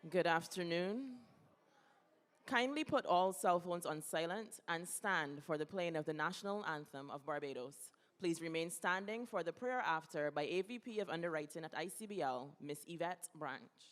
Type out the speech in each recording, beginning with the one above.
Good afternoon. Kindly put all cell phones on silent and stand for the playing of the national anthem of Barbados. Please remain standing for the prayer after by AVP of Underwriting at ICBL, Ms. Yvette Branch.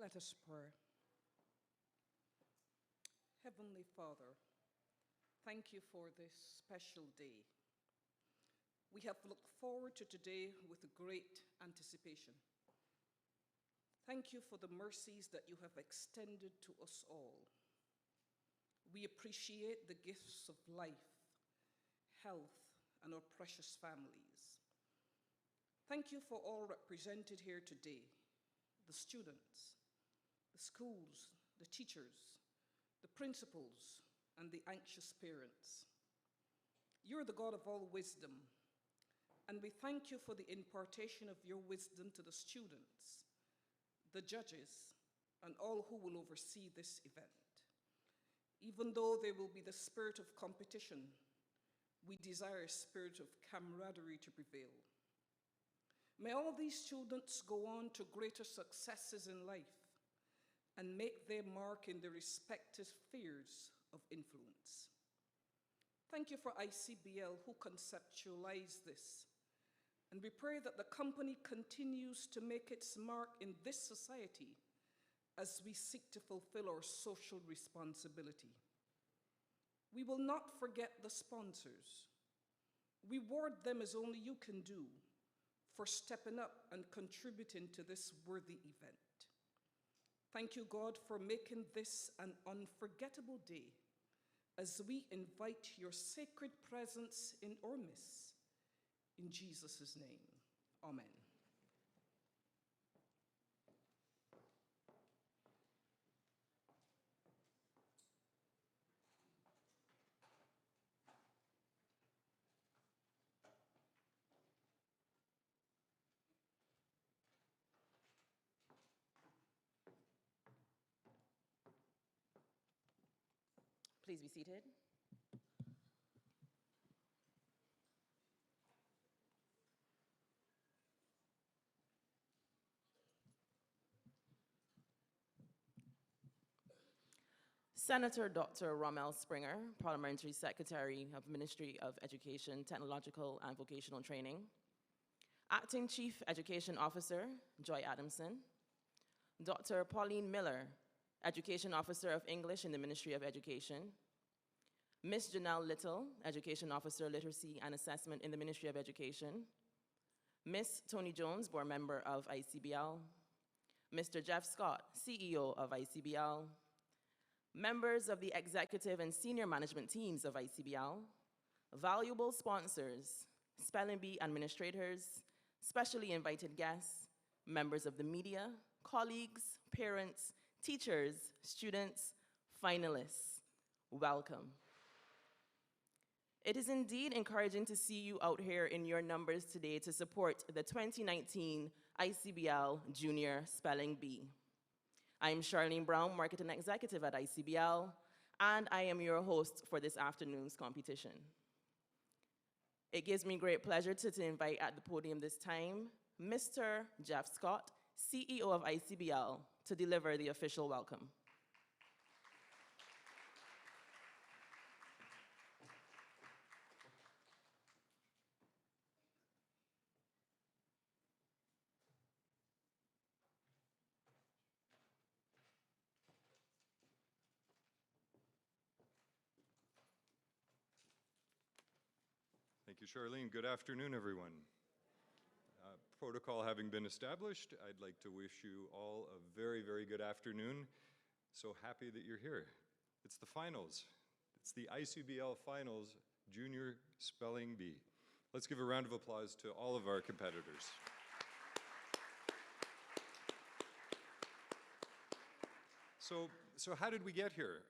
Let us pray. Heavenly Father, thank you for this special day. We have looked forward to today with great anticipation. Thank you for the mercies that you have extended to us all. We appreciate the gifts of life, health, and our precious families. Thank you for all represented here today, the students, the schools, the teachers, the principals, and the anxious parents. You're the God of all wisdom, and we thank you for the impartation of your wisdom to the students, the judges, and all who will oversee this event. Even though there will be the spirit of competition, we desire a spirit of camaraderie to prevail. May all these students go on to greater successes in life and make their mark in their respective spheres of influence. Thank you for ICBL who conceptualized this, and we pray that the company continues to make its mark in this society as we seek to fulfill our social responsibility. We will not forget the sponsors. Reward them as only you can do for stepping up and contributing to this worthy event. Thank you, God, for making this an unforgettable day as we invite your sacred presence in our midst. In Jesus' name, amen. Please be seated. Senator Dr. Rommel Springer, Parliamentary Secretary of Ministry of Education, Technological and Vocational Training. Acting Chief Education Officer, Joy Adamson. Dr. Pauline Miller, Education Officer of English in the Ministry of Education. Ms. Janelle Little, Education Officer, Literacy and Assessment in the Ministry of Education. Ms. Tony Jones, board member of ICBL, Mr. Jeff Scott, CEO of ICBL, members of the executive and senior management teams of ICBL, valuable sponsors, spelling bee administrators, specially invited guests, members of the media, colleagues, parents, teachers, students, finalists, welcome. It is indeed encouraging to see you out here in your numbers today to support the 2019 ICBL Junior Spelling Bee. I'm Charlene Brown, Marketing Executive at ICBL, and I am your host for this afternoon's competition. It gives me great pleasure to invite at the podium this time, Mr. Jeff Scott, CEO of ICBL, to deliver the official welcome. Thank you, Charlene. Good afternoon, everyone. Protocol having been established, I'd like to wish you all a very, very good afternoon. So happy that you're here. It's the finals. It's the ICBL Finals Junior Spelling Bee. Let's give a round of applause to all of our competitors. So how did we get here?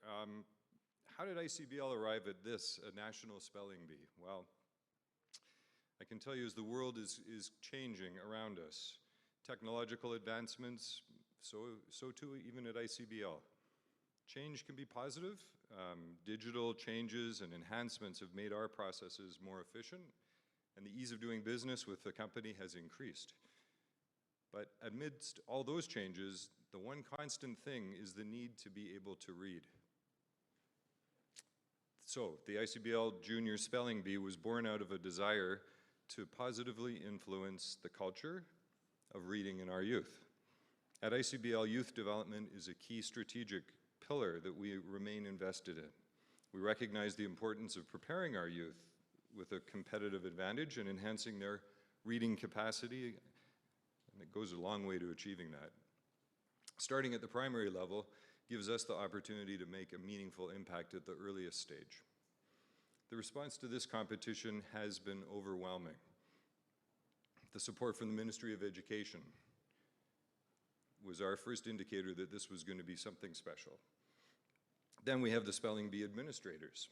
How did ICBL arrive at this, a national spelling bee? Well, I can tell you as the world is changing around us, technological advancements, so too even at ICBL. Change can be positive. Digital changes and enhancements have made our processes more efficient, and the ease of doing business with the company has increased. But amidst all those changes, the one constant thing is the need to be able to read. So the ICBL Junior Spelling Bee was born out of a desire to positively influence the culture of reading in our youth. At ICBL, youth development is a key strategic pillar that we remain invested in. We recognize the importance of preparing our youth with a competitive advantage and enhancing their reading capacity, and it goes a long way to achieving that. Starting at the primary level gives us the opportunity to make a meaningful impact at the earliest stage. The response to this competition has been overwhelming. The support from the Ministry of Education was our first indicator that this was going to be something special. Then we have the spelling bee administrators.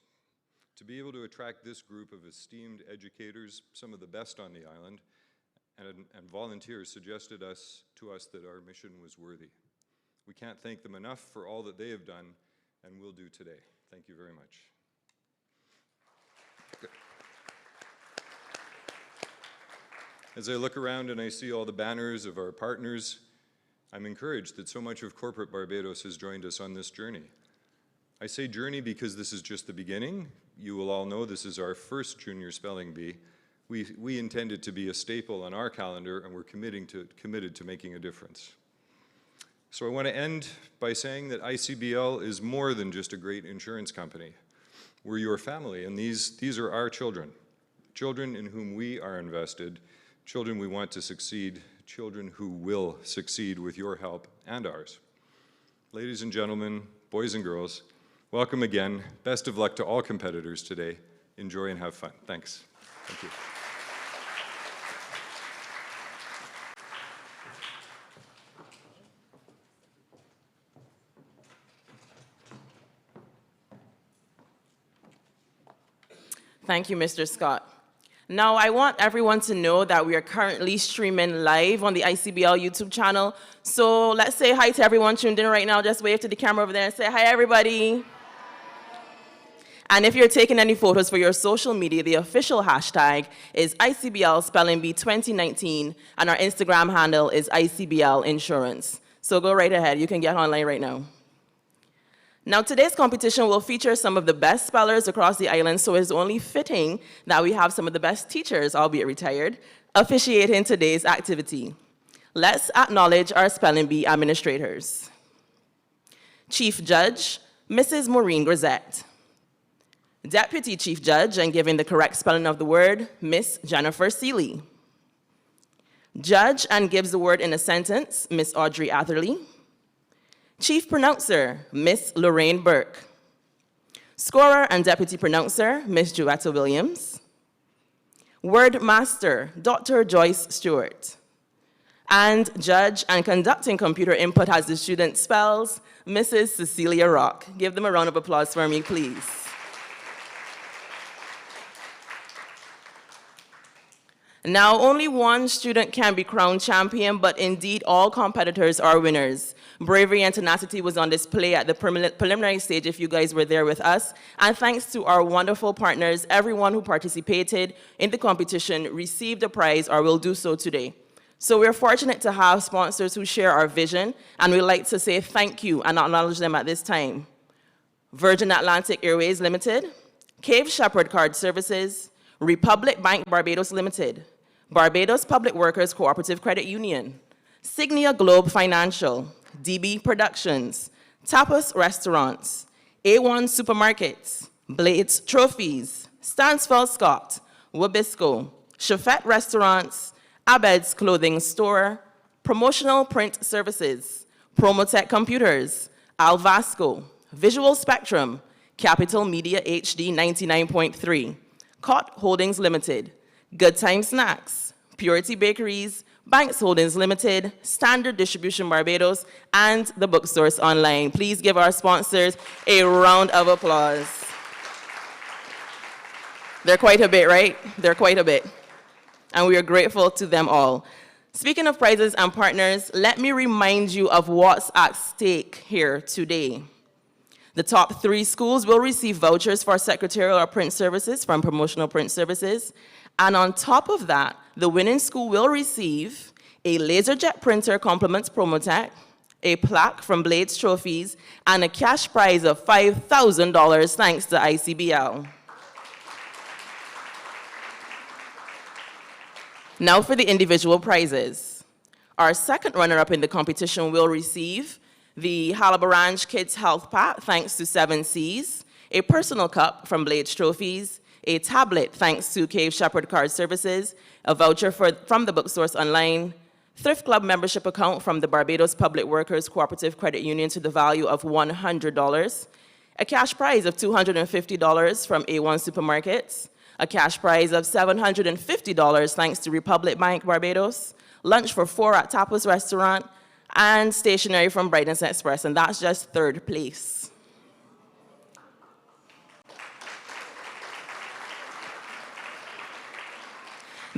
To be able to attract this group of esteemed educators, some of the best on the island, and volunteers suggested to us that our mission was worthy. We can't thank them enough for all that they have done and will do today. Thank you very much. As I look around and I see all the banners of our partners, I'm encouraged that so much of corporate Barbados has joined us on this journey. I say journey because this is just the beginning. You will all know this is our first Junior Spelling Bee. We intend it to be a staple on our calendar, and we're committed to making a difference. So I want to end by saying that ICBL is more than just a great insurance company. We're your family, and these are our children, children in whom we are invested, children we want to succeed, children who will succeed with your help and ours. Ladies and gentlemen, boys and girls, welcome again. Best of luck to all competitors today. Enjoy and have fun. Thanks. Thank you. Thank you, Mr. Scott. Now, I want everyone to know that we are currently streaming live on the ICBL YouTube channel. So let's say hi to everyone tuned in right now. Just wave to the camera over there and say hi, everybody. And if you're taking any photos for your social media, the official hashtag is ICBL Spelling Bee 2019, and our Instagram handle is ICBL Insurance. So go right ahead. You can get online right now. Now, today's competition will feature some of the best spellers across the island, so it's only fitting that we have some of the best teachers, albeit retired, officiating today's activity. Let's acknowledge our spelling bee administrators. Chief Judge, Mrs. Maureen Grisette. Deputy Chief Judge, and giving the correct spelling of the word, Miss Jennifer Seeley. Judge and gives the word in a sentence, Miss Audrey Atherley. Chief Pronouncer, Miss Lorraine Burke. Scorer and Deputy Pronouncer, Miss Joetta Williams. Word Master, Dr. Joyce Stewart. And judge and conducting computer input as the student spells, Mrs. Cecilia Rock. Give them a round of applause for me, please. Now, only one student can be crowned champion, but indeed all competitors are winners. Bravery and tenacity was on display at the preliminary stage if you guys were there with us. And thanks to our wonderful partners, everyone who participated in the competition received a prize or will do so today. So we're fortunate to have sponsors who share our vision, and we'd like to say thank you and acknowledge them at this time. Virgin Atlantic Airways Limited, Cave Shepherd Card Services, Republic Bank Barbados Limited, Barbados Public Workers Cooperative Credit Union, Signia Globe Financial, DB Productions, Tapas Restaurants, A1 Supermarkets, Blades Trophies, Stansfeld Scott, Wabisco, Chafette Restaurants, Abed's Clothing Store, Promotional Print Services, Promotech Computers, Alvasco, Visual Spectrum, Capital Media HD 99.3, Cott Holdings Limited, Good Time Snacks, Purity Bakeries, Banks Holdings Limited, Standard Distribution Barbados, and the Booksource Online. Please give our sponsors a round of applause. They're quite a bit, right? They're quite a bit. And we are grateful to them all. Speaking of prizes and partners, let me remind you of what's at stake here today. The top 3 schools will receive vouchers for secretarial or print services from Promotional Print Services. And on top of that, the winning school will receive a LaserJet printer compliments Promotech, a plaque from Blades Trophies, and a cash prize of $5,000 thanks to ICBL. Now for the individual prizes. Our second runner-up in the competition will receive the Halabarange Kids Health Pack, thanks to 7 Cs, a personal cup from Blades Trophies, a tablet thanks to Cave Shepherd Card Services, a voucher from the Booksource Online, Thrift Club membership account from the Barbados Public Workers Cooperative Credit Union to the value of $100, a cash prize of $250 from A1 Supermarkets, a cash prize of $750 thanks to Republic Bank Barbados, lunch for 4 at Tapas Restaurant, and stationery from Brightons Express, and that's just 3rd place.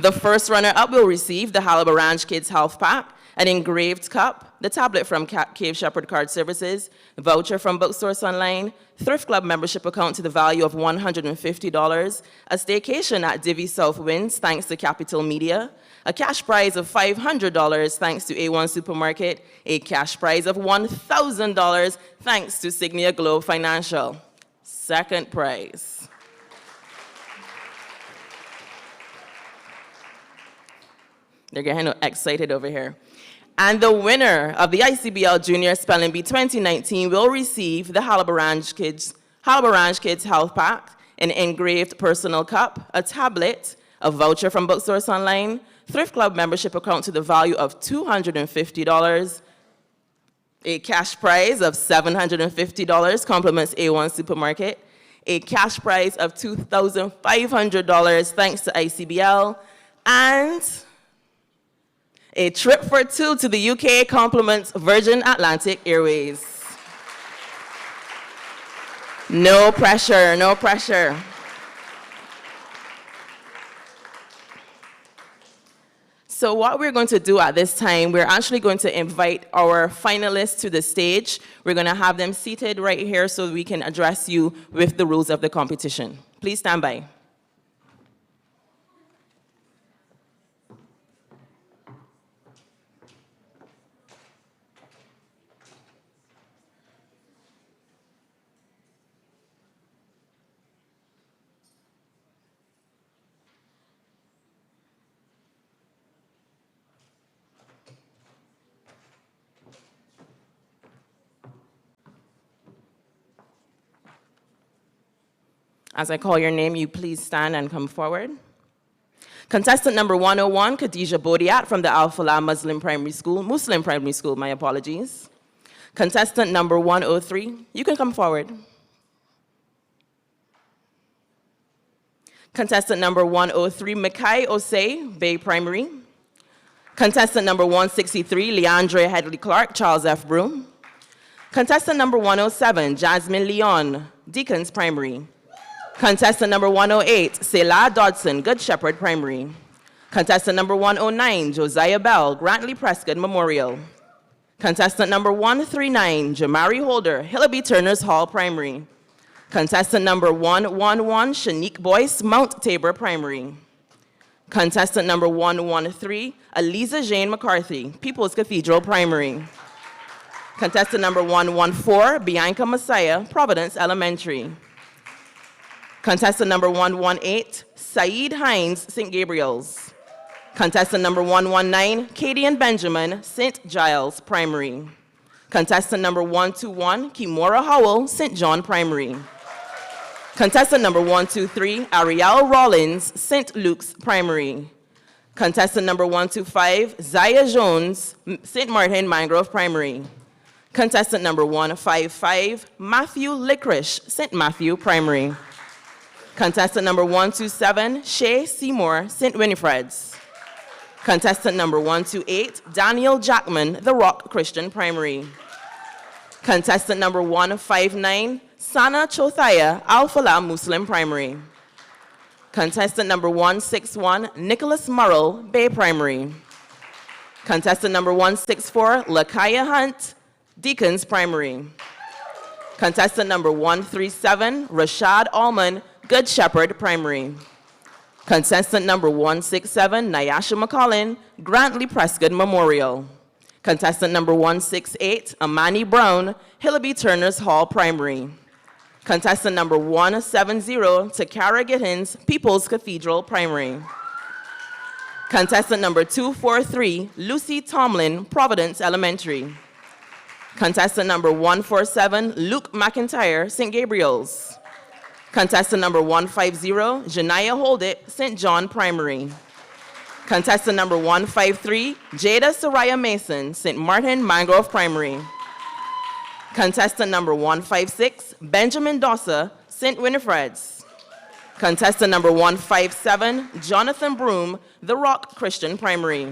The first runner-up will receive the Halabarange Kids Health Pack, an engraved cup, the tablet from Cave Shepherd Card Services, a voucher from Booksource Online, Thrift Club membership account to the value of $150, a staycation at Divi South Winds thanks to Capital Media, a cash prize of $500 thanks to A1 Supermarket, a cash prize of $1,000 thanks to Signia Globe Financial. Second prize. They're getting excited over here. And the winner of the ICBL Junior Spelling Bee 2019 will receive the Halabarange Kids Health Pack, an engraved personal cup, a tablet, a voucher from Booksource Online, Thrift Club membership account to the value of $250, a cash prize of $750, compliments A1 Supermarket, a cash prize of $2,500 thanks to ICBL, and a trip for 2 to the UK compliments Virgin Atlantic Airways. No pressure, no pressure. So what we're going to do at this time, we're actually going to invite our finalists to the stage. We're going to have them seated right here so we can address you with the rules of the competition. Please stand by. As I call your name, you please stand and come forward. Contestant number 101, Khadija Bodiat from the Al Falah Muslim Primary School, my apologies. Contestant number 103, you can come forward. Contestant number 103, Makai Osei, Bay Primary. Contestant number 163, Leandre Headley Clark, Charles F. Broom. Contestant number 107, Jasmine Leon, Deacons Primary. Contestant number 108, Selah Dodson, Good Shepherd Primary. Contestant number 109, Josiah Bell, Grantley Prescott Memorial. Contestant number 139, Jamari Holder, Hillaby Turners Hall Primary. Contestant number 111, Shanique Boyce, Mount Tabor Primary. Contestant number 113, Eliza Jane McCarthy, People's Cathedral Primary. Contestant number 114, Bianca Messiah, Providence Elementary. Contestant number 118, Saeed Hines, St. Gabriel's. Contestant number 119, Katie and Benjamin, St. Giles Primary. Contestant number 121, Kimora Howell, St. John Primary. Contestant number 123, Ariel Rollins, St. Luke's Primary. Contestant number 125, Zaya Jones, St. Martin Mangrove Primary. Contestant number 155, Matthew Licorice, St. Matthew Primary. Contestant number 127, Shay Seymour, St. Winifred's. Contestant number 128, Daniel Jackman, The Rock Christian Primary. Contestant number 159, Sana Chothaya, Al Falah Muslim Primary. Contestant number 161, Nicholas Murrell, Bay Primary. Contestant number 164, Lakaya Hunt, Deacons Primary. Contestant number 137, Rashad Allman, Good Shepherd Primary. Contestant number 167, Nyasha McCollin, Grantley Prescott Memorial. Contestant number 168, Amani Brown, Hillaby Turners Hall Primary. Contestant number 170, Takara Gittins, People's Cathedral Primary. Contestant number 243, Lucy Tomlin, Providence Elementary. Contestant number 147, Luke McIntyre, St. Gabriel's. Contestant number 150, Janiyah Holdit, St. John Primary. Contestant number 153, Jada Soraya Mason, St. Martin Mangrove Primary. Contestant number 156, Benjamin Dossa, St. Winifred's. Contestant number 157, Jonathan Broom, The Rock Christian Primary.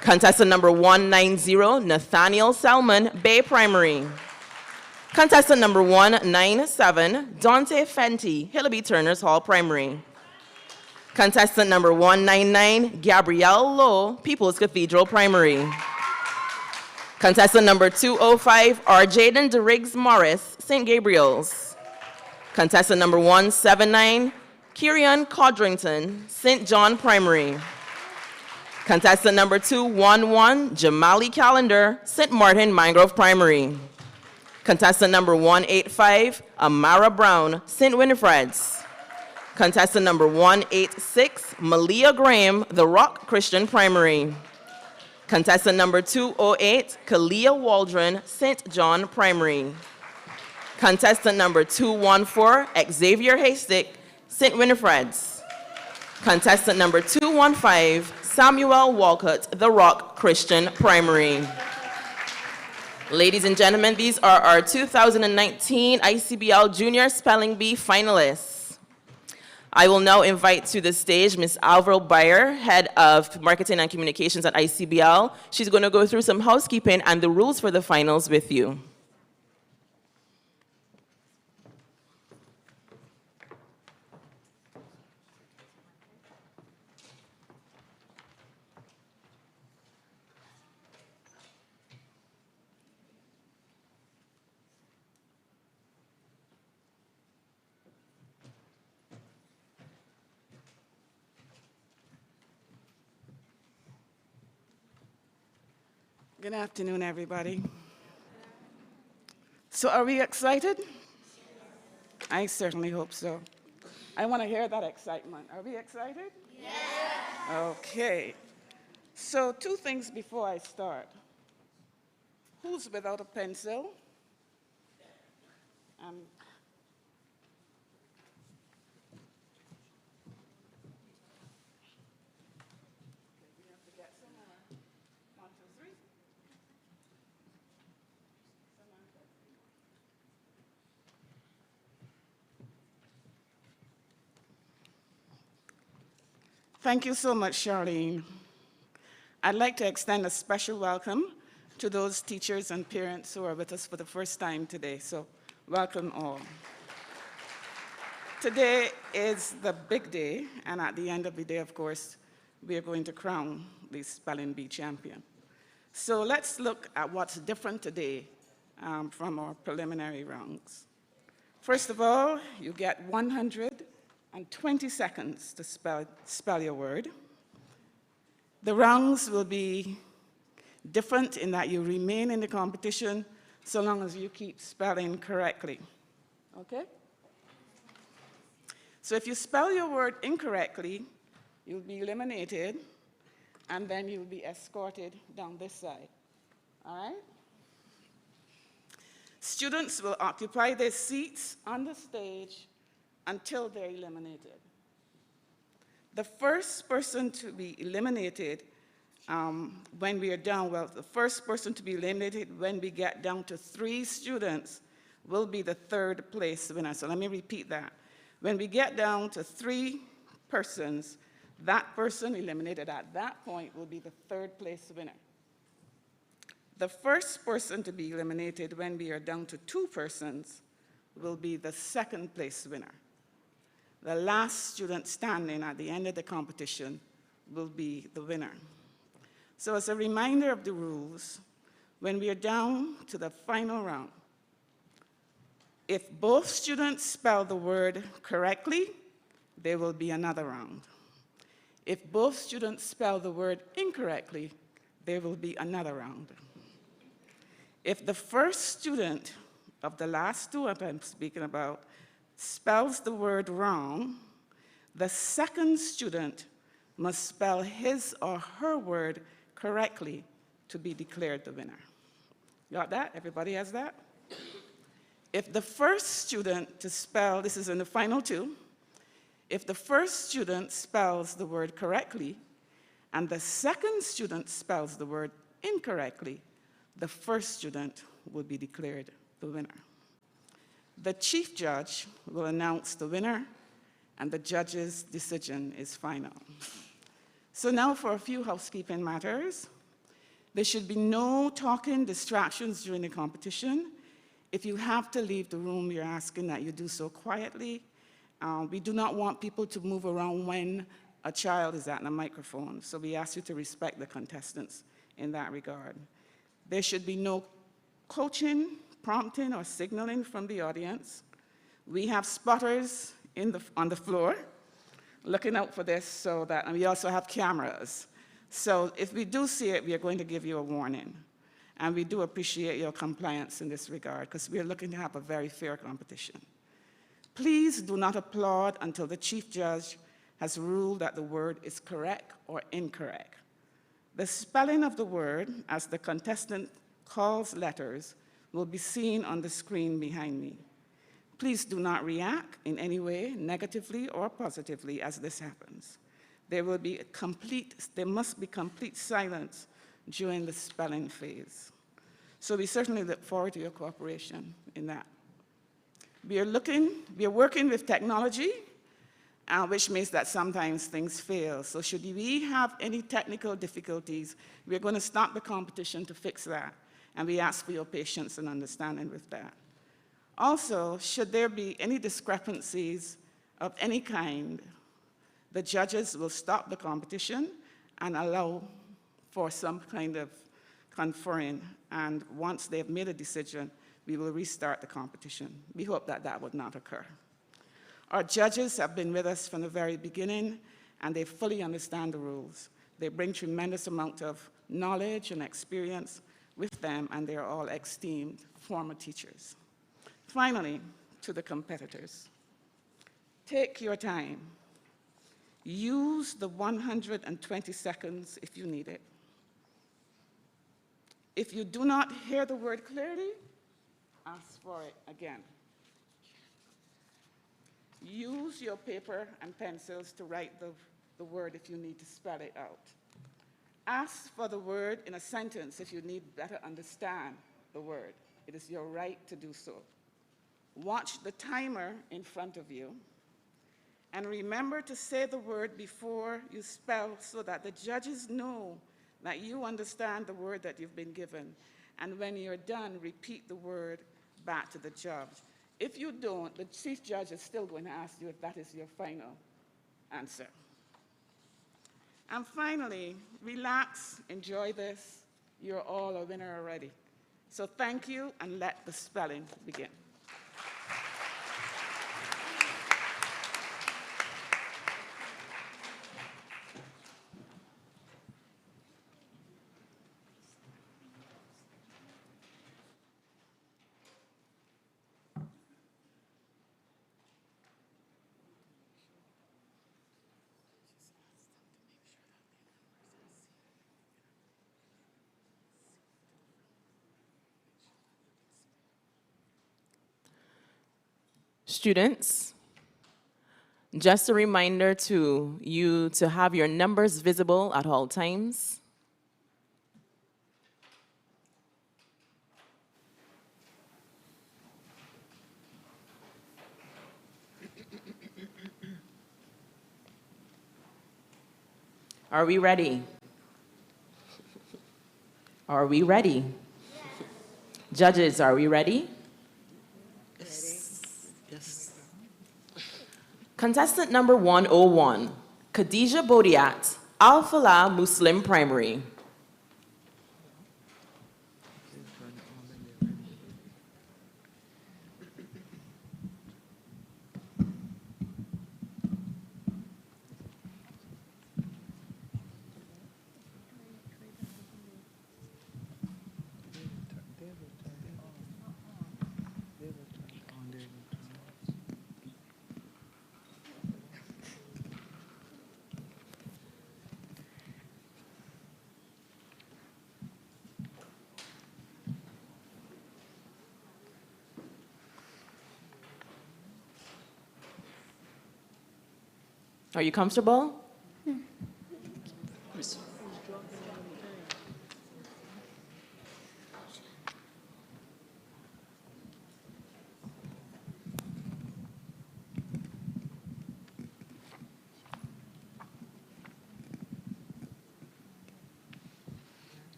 Contestant number 190, Nathaniel Selman, Bay Primary. Contestant number 197, Dante Fenty, Hillaby Turners Hall Primary. Contestant number 199, Gabrielle Lowe, People's Cathedral Primary. Contestant number 205, Arjaden DeRiggs Morris, St. Gabriel's. Contestant number 179, Kirian Codrington, St. John Primary. Contestant number 211, Jamali Calendar, St. Martin Mangrove Primary. Contestant number 185, Amara Brown, St. Winifred's. Contestant number 186, Malia Graham, The Rock Christian Primary. Contestant number 208, Kalia Waldron, St. John Primary. Contestant number 214, Xavier Haystick, St. Winifred's. Contestant number 215, Samuel Walcott, The Rock Christian Primary. Ladies and gentlemen, these are our 2019 ICBL Junior Spelling Bee finalists. I will now invite to the stage Ms. Alvaro Bayer, Head of Marketing and Communications at ICBL. She's going to go through some housekeeping and the rules for the finals with you. Good afternoon, everybody. So are we excited? I certainly hope so. I want to hear that excitement. Are we excited? Yes. Okay. So 2 things before I start. Who's without a pencil? Thank you so much, Charlene. I'd like to extend a special welcome to those teachers and parents who are with us for the first time today, so welcome all. Today is the big day, and at the end of the day, of course, we are going to crown the Spelling Bee champion. So let's look at what's different today from our preliminary rounds. First of all, you get 120 seconds to spell your word. The rounds will be different in that you remain in the competition so long as you keep spelling correctly. Okay? So if you spell your word incorrectly, you'll be eliminated, and then you'll be escorted down this side. All right? Students will occupy their seats on the stage until they're eliminated. The first person to be eliminated when we are down, well, the first person to be eliminated when we get down to 3 students will be the third place winner. So let me repeat that. When we get down to 3 persons, that person eliminated at that point will be the third place winner. The first person to be eliminated when we are down to 2 persons will be the second place winner. The last student standing at the end of the competition will be the winner. So as a reminder of the rules, when we are down to the final round, if both students spell the word correctly, there will be another round. If both students spell the word incorrectly, there will be another round. If the first student of the last 2 I'm speaking about spells the word wrong, the second student must spell his or her word correctly to be declared the winner. Got that? Everybody has that? If the first student to spell, this is in the final 2, if the first student spells the word correctly and the second student spells the word incorrectly, the first student will be declared the winner. The chief judge will announce the winner, and the judge's decision is final. So now for a few housekeeping matters. There should be no talking distractions during the competition. If you have to leave the room, we're asking that you do so quietly. We do not want people to move around when a child is at the microphone, so we ask you to respect the contestants in that regard. There should be no coaching, prompting, or signaling from the audience. We have spotters on the floor looking out for this, so that, and we also have cameras. So if we do see it, we are going to give you a warning. And we do appreciate your compliance in this regard, because we are looking to have a very fair competition. Please do not applaud until the chief judge has ruled that the word is correct or incorrect. The spelling of the word, as the contestant calls letters, will be seen on the screen behind me. Please do not react in any way, negatively or positively, as this happens. There must be complete silence during the spelling phase. So we certainly look forward to your cooperation in that. We are working with technology, which means that sometimes things fail. So should we have any technical difficulties, we're going to stop the competition to fix that. And we ask for your patience and understanding with that. Also, should there be any discrepancies of any kind, the judges will stop the competition and allow for some kind of conferring. And once they've made a decision, we will restart the competition. We hope that that would not occur. Our judges have been with us from the very beginning, and they fully understand the rules. They bring tremendous amount of knowledge and experience with them, and they are all esteemed former teachers. Finally, to the competitors, take your time. Use the 120 seconds if you need it. If you do not hear the word clearly, ask for it again. Use your paper and pencils to write the word if you need to spell it out. Ask for the word in a sentence if you need better understand the word. It is your right to do so. Watch the timer in front of you And remember to say the word before you spell so that the judges know that you understand the word that you've been given. And when you're done, repeat the word back to the judge. If you don't, the chief judge is still going to ask you if that is your final answer. And finally, relax, enjoy this. You're all a winner already. So thank you, and let the spelling begin. Students, just a reminder to you to have your numbers visible at all times. Are we ready? Are we ready? Yes. Judges, are we ready? Yes. Contestant number 101, Khadija Bodiat, Al Falah Muslim Primary. Are you comfortable?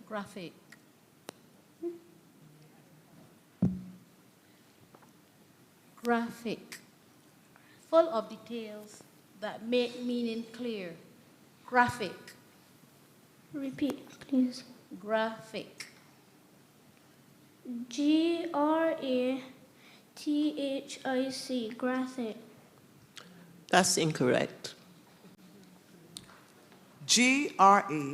Graphic. Graphic. Full of details that make meaning clear. Graphic. Repeat, please. Graphic. Grathik, graphic. That's incorrect. Graphik.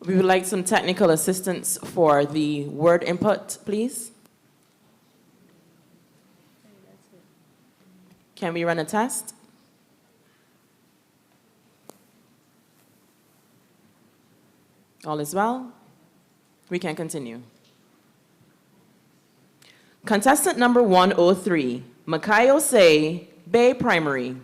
We would like some technical assistance for the word input, please. Can we run a test? All is well? We can continue. Contestant number 103, Makayo Say, Bay Primary.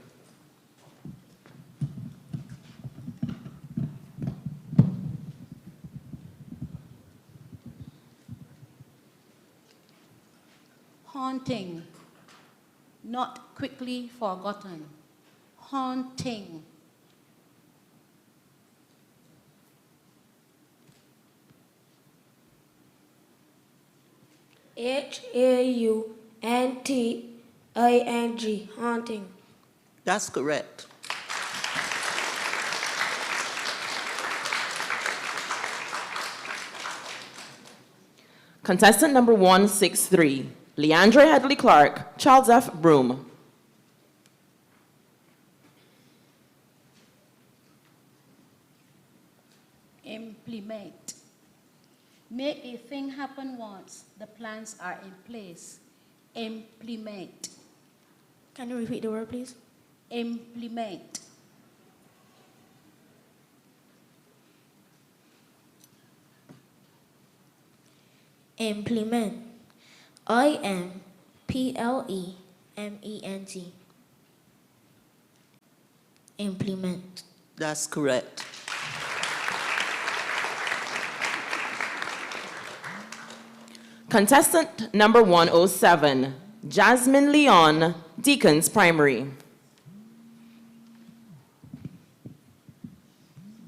Haunting. Not quickly forgotten. Haunting. Haunting, haunting. That's correct. Contestant number 163, Leandra Headley Clark, Charles F. Broom. Implement. Make a thing happen once the plans are in place. Implement. Can you repeat the word, please? Implement. Implement. IMPLEMENT. Implement. That's correct. Contestant number 107, Jasmine Leon, Deacons Primary.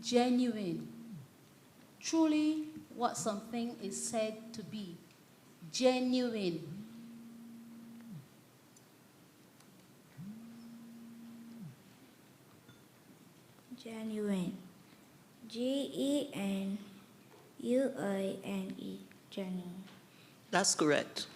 Genuine. Truly what something is said to be. Genuine. Genuine. GENUINE. Genuine. That's correct.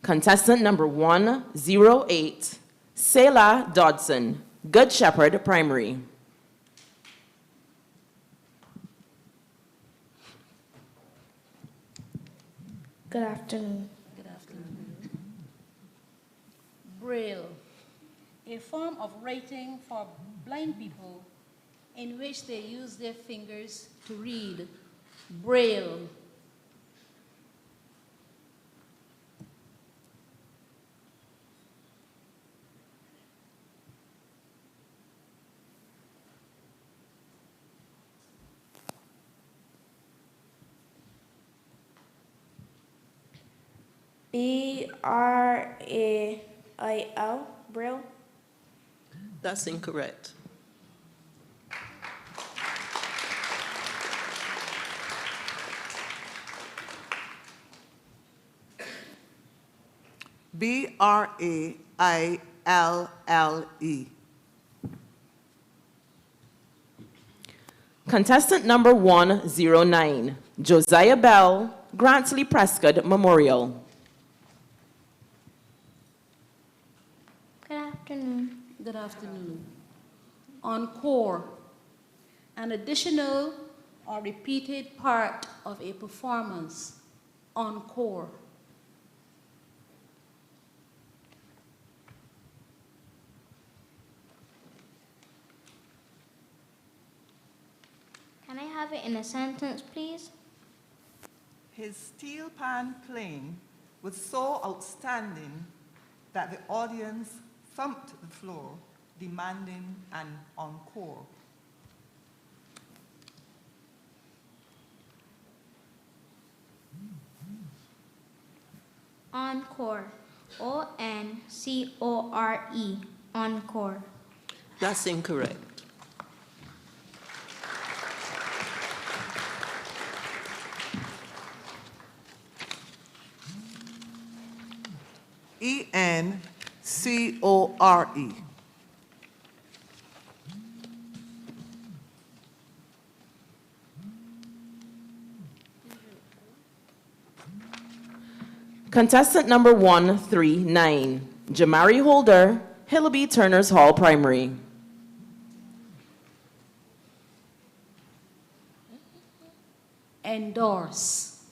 Contestant number 108, Selah Dodson, Good Shepherd Primary. Good afternoon. Good afternoon. Braille, a form of writing for blind people in which they use their fingers to read. Braille. BRAIL. Braille. That's incorrect. BRAILLE. Contestant number 109, Josiah Bell, Grantley Prescott Memorial. Good afternoon. Good afternoon. Encore, an additional or repeated part of a performance. Encore. Can I have it in a sentence, please? His steel pan playing was so outstanding that the audience thumped the floor, demanding an encore. Encore. ONCORE. Encore. That's incorrect. ENCORE. Contestant number 139, Jamari Holder, Hillaby Turners Hall Primary. Endorse,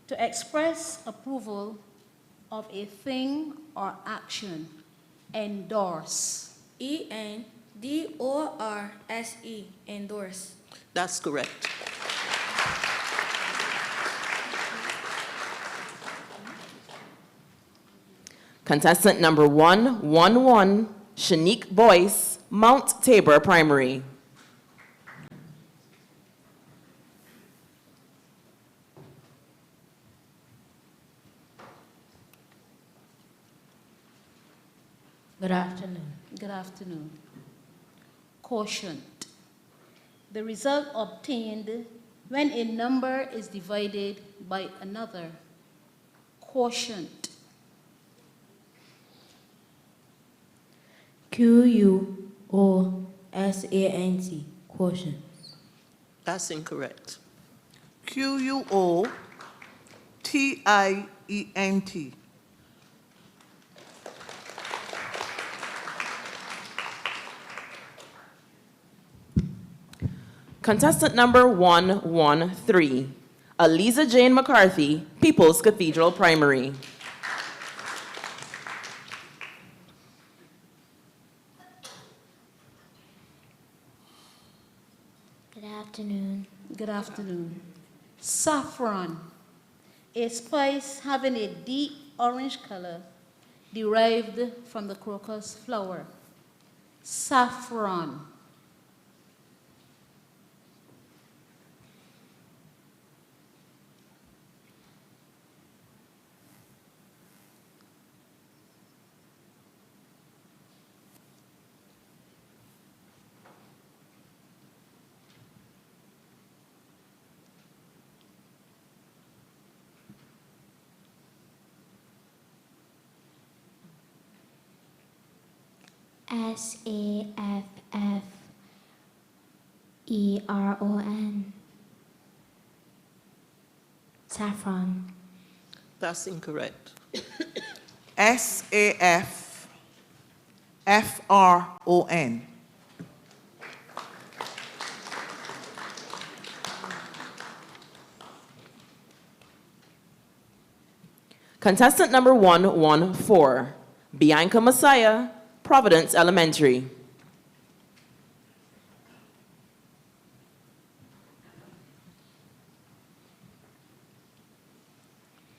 to express approval of a thing or action. Endorse. ENDORSE. Endorse. That's correct. Contestant number 111, Shanique Boyce, Mount Tabor Primary. Good afternoon. Good afternoon. Quotient, the result obtained when a number is divided by another. Quotient. QUOSANT. Quotient. That's incorrect. QUOTIENT. Contestant number 113, Aliza Jane McCarthy, People's Cathedral Primary. afternoon. Good afternoon. Saffron, a spice having a deep orange color derived from the crocus flower. Saffron. Saffron. Saffron. That's incorrect. SAFFRON. Contestant number 114, Bianca Messiah, Providence Elementary.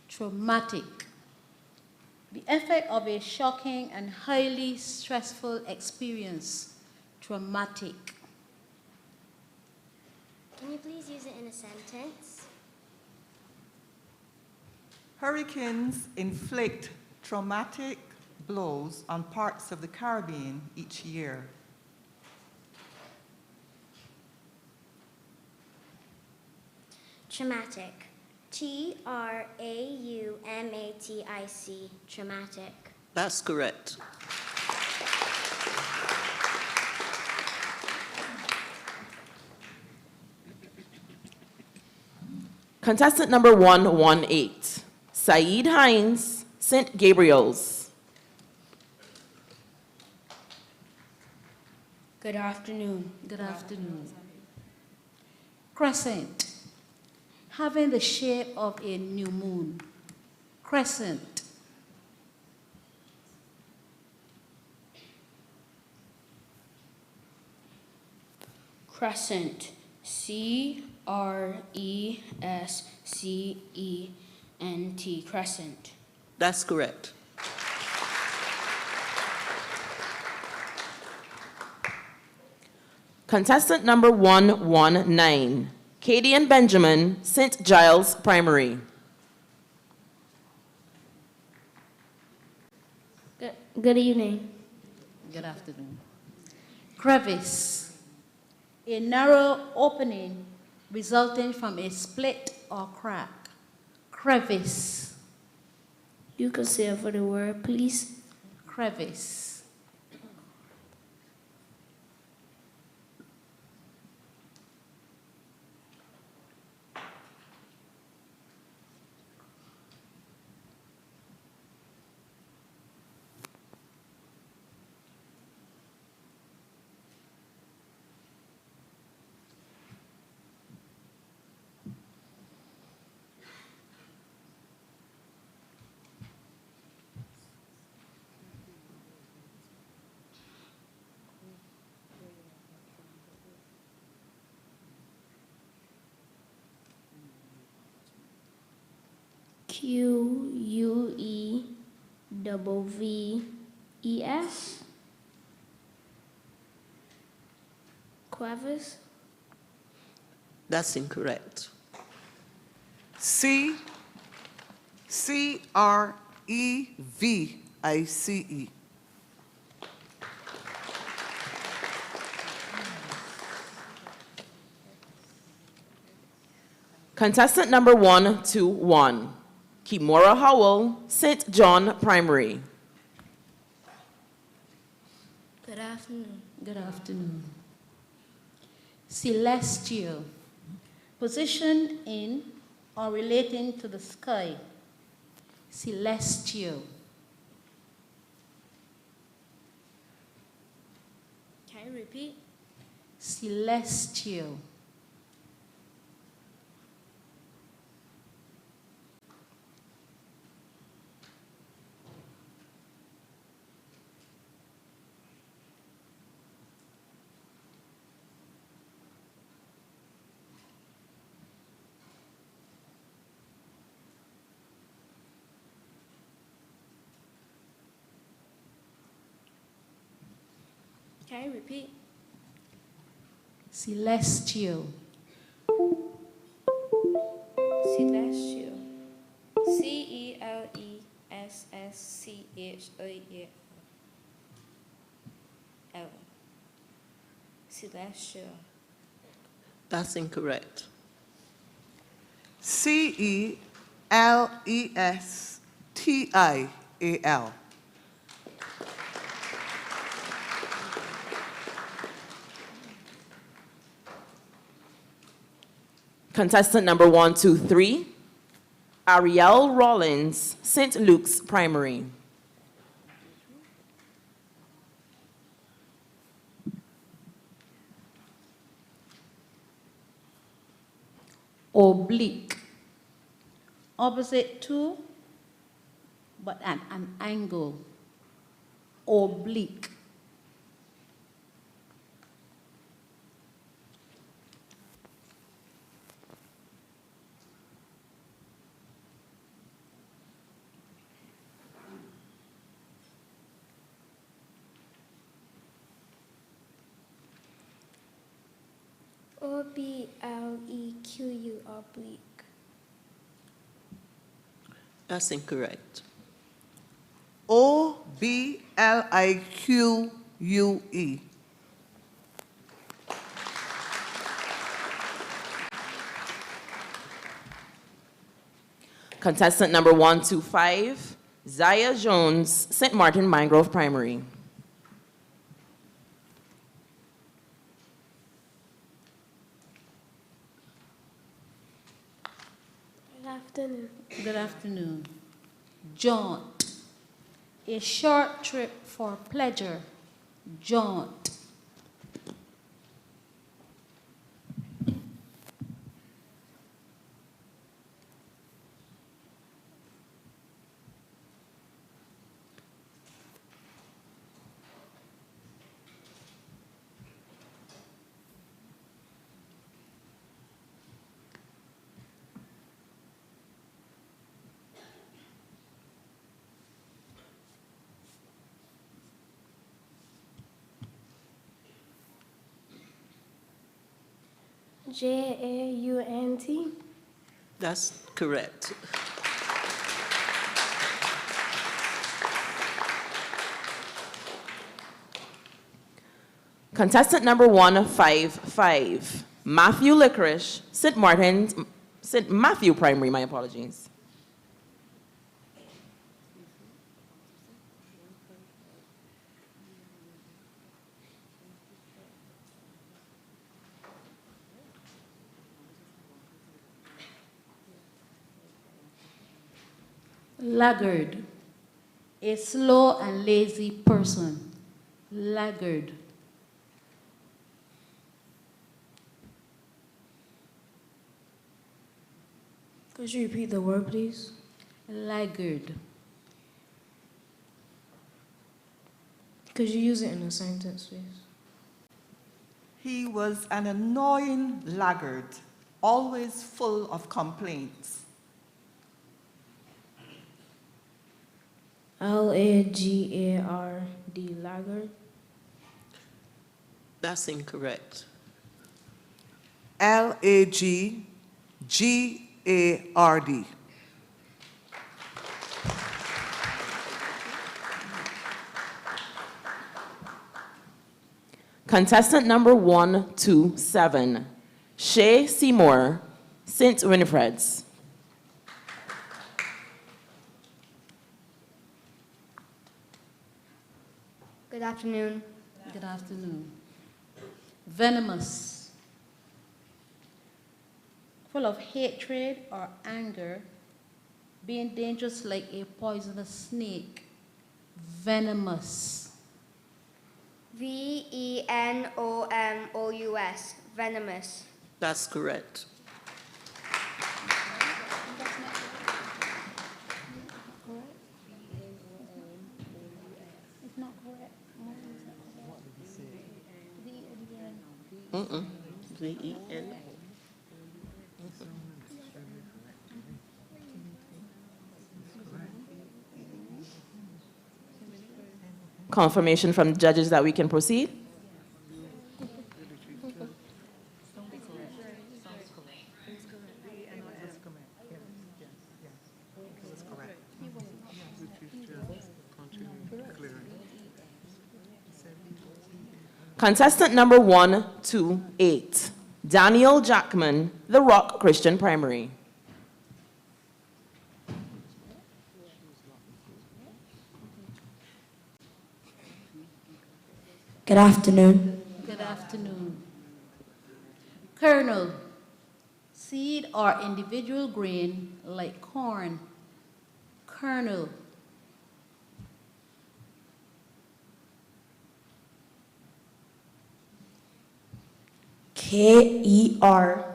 Traumatic. The effect of a shocking and highly stressful experience. Traumatic. Can you please use it in a sentence? Hurricanes inflict traumatic blows on parts of the Caribbean each year. Traumatic. Traumatic. Traumatic. That's correct. Contestant number 118, Saeed Hines, St. Gabriel's. Good afternoon. Good afternoon. Crescent. Having the shape of a new moon. Crescent. Crescent. Crescent. Crescent. That's correct. Contestant number 119, Katie and Benjamin, St. Giles Primary. Good evening. Good afternoon. Crevice. A narrow opening resulting from a split or crack. Crevice. You can say over the word, please. Crevice. Queves. Crevice. That's incorrect. CREVICE. Contestant number 121, Kimora Howell, St. John Primary. Good afternoon. Good afternoon. Celestial. Positioned in or relating to the sky. Celestial. Can you repeat? Celestial. Can you repeat? Celestial. Celestial. C-E-L-E-S-S-C-H-A-L. Celestial. That's incorrect. Celestial. Contestant number 123, Ariel Rollins, St. Luke's Primary. Oblique. Opposite to, but at an angle. Oblique. O-B-L-E-Q-U, oblique. That's incorrect. Oblique. Contestant number 125, Zaya Jones, St. Martin Mangrove Primary. Good afternoon. Good afternoon. Jaunt. A short trip for pleasure. Jaunt. J-A-U-N-T. That's correct. Contestant number 155, Matthew Licorice, St. Matthew Primary, my apologies. Laggard. A slow and lazy person. Laggard. Could you repeat the word, please? Laggard. Could you use it in a sentence, please? He was an annoying laggard, always full of complaints. L-A-G-A-R-D, laggard. That's incorrect. Laggard. Contestant number 127, Shay Seymour, St. Winifred's. Good afternoon. Good afternoon. Venomous. Full of hatred or anger, being dangerous like a poisonous snake. Venomous. V-E-N-O-M-O-U-S, venomous. That's correct. It's not correct. V-E-N. Confirmation from the judges that we can proceed. Contestant number 128, Daniel Jackman, The Rock Christian Primary. Good afternoon. Good afternoon. Kernel, seed or individual grain like corn. Kernel. Kernel,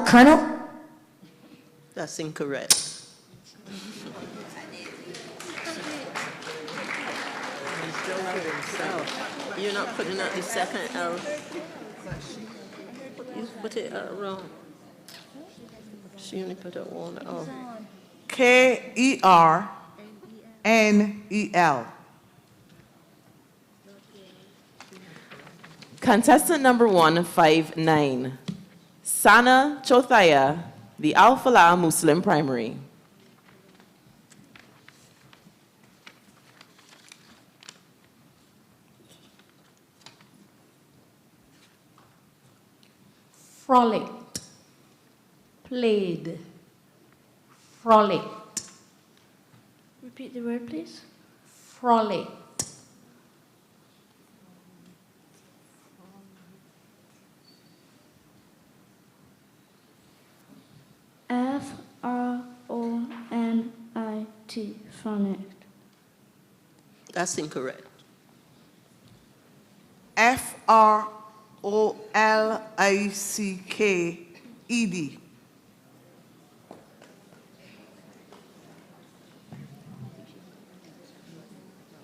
Colonel? That's incorrect. He's joking himself. You're not putting out the second L. You put it wrong. She only put out one L. Kernel. Contestant number 159, Sana Chothaya, the Al-Falah Muslim Primary. Frolicked, played, frolicked, Repeat the word, please. frolicked. F-R-O-N-I-T, frolicked. That's incorrect. Frolicked.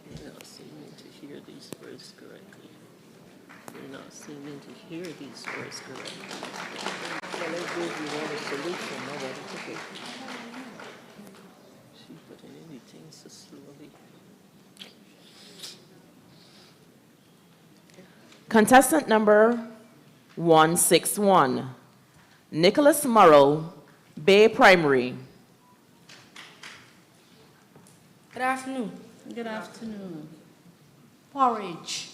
You're not seeming to hear these words correctly. You're not seeming to hear these words correctly. Well, I gave you one solution, nobody took it. She put in anything so slowly. Contestant number 161, Nicholas Morrow, Bay Primary. Good afternoon. Good afternoon. Porridge,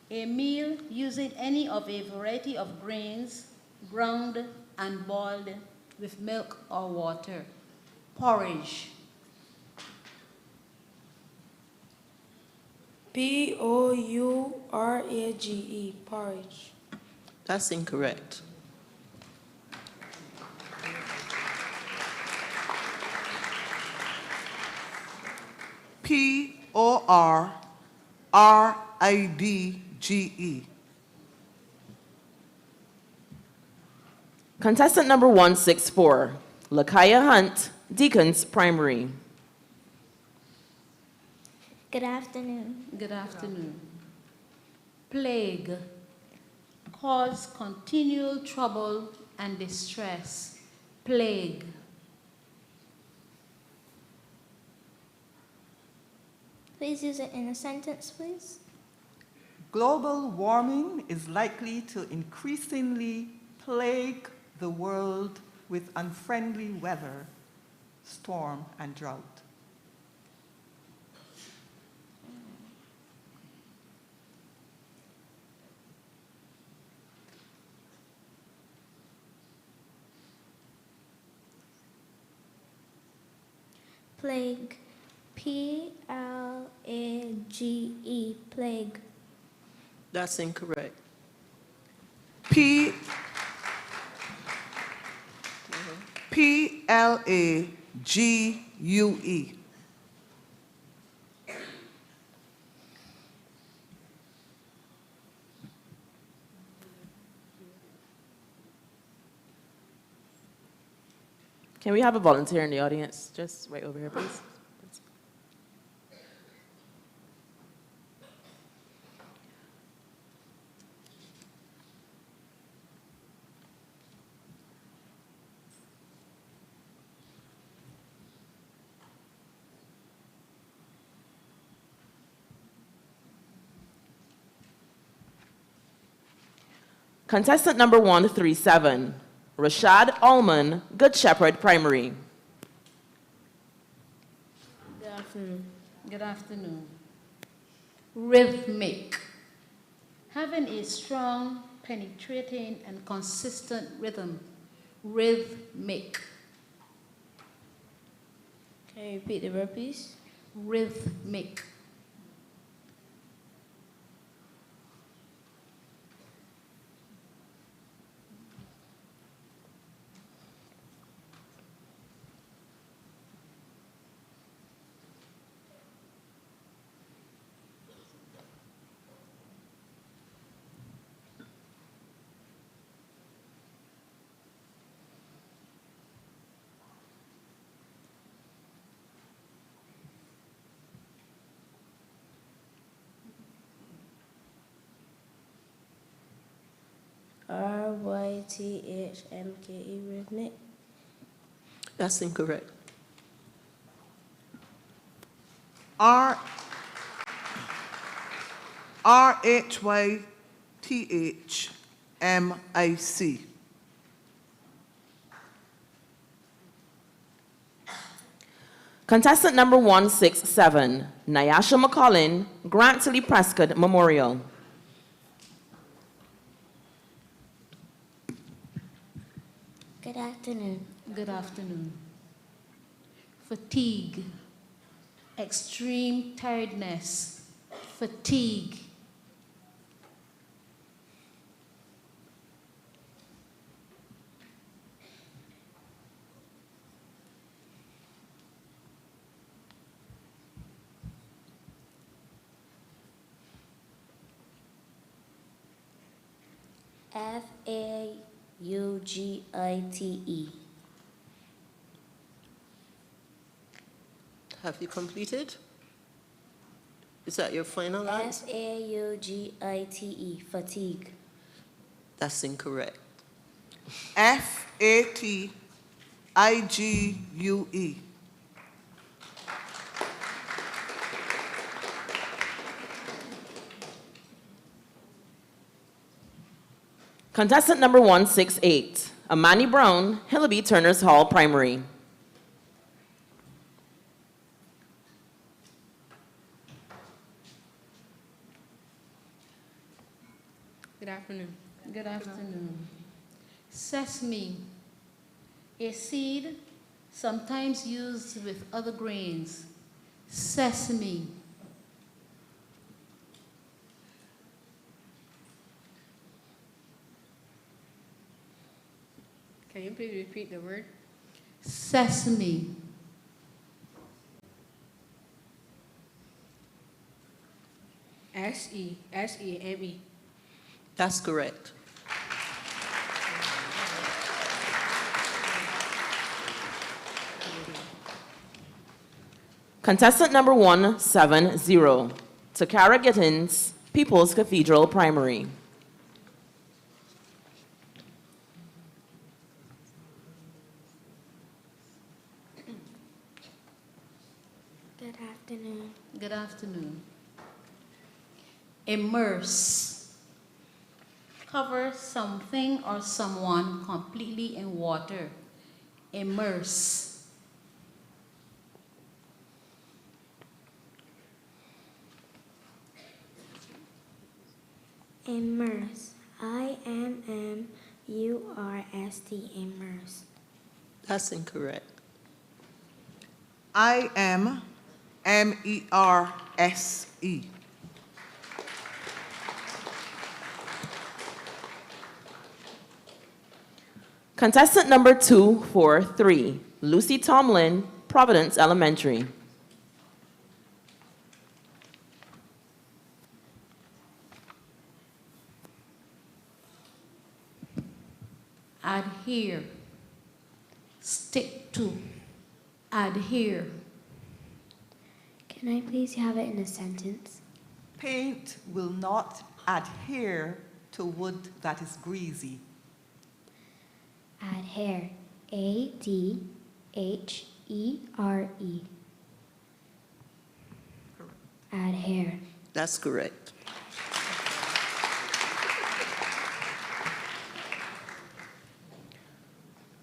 a meal using any of a variety of grains, ground and boiled with milk or water. Porridge. P-O-U-R-A-G-E, porridge. That's incorrect. Porridge. Contestant number 164, Lakaya Hunt, Deacons Primary. Good afternoon. Good afternoon. Plague, cause continual trouble and distress. Plague. Please use it in a sentence, please. Global warming is likely to increasingly plague the world with unfriendly weather, storm, and drought. Plague. P-L-A-G-E, plague. That's incorrect. Plague. Can we have a volunteer in the audience? Just right over here, please. Contestant number 137, Rashad Allman, Good Shepherd Primary. Good afternoon. Good afternoon. Rhythmic. Having a strong, penetrating, and consistent rhythm. Rhythmic. Can you repeat the word, please? Rhythmic. RYTHMKE rhythmic. That's incorrect. RHYTHMIC. Contestant number 167, Nyasha McCollin, Grant Tilly Prescott Memorial. Good afternoon. Good afternoon. Fatigue. Extreme tiredness. Fatigue. FAUGITE. Have you completed? Is that your final answer? FAUGITE. Fatigue. That's incorrect. FATIGUE. Contestant number 168, Amani Brown, Hillaby Turners Hall Primary. Good afternoon. Good afternoon. Sesame. A seed sometimes used with other grains. Sesame. Can you please repeat the word? Sesame. SESEME. That's correct. Contestant number 170, Takara Gittins, People's Cathedral Primary. Good afternoon. Good afternoon. Immerse. Cover something or someone completely in water. Immerse. Immerse. IMMURST. Immerse. That's incorrect. IMMERSE. Contestant number 243, Lucy Tomlin, Providence Elementary. Adhere. Stick to. Adhere. Can I please have it in a sentence? Paint will not adhere to wood that is greasy. Adhere. ADHERE. Adhere. That's correct.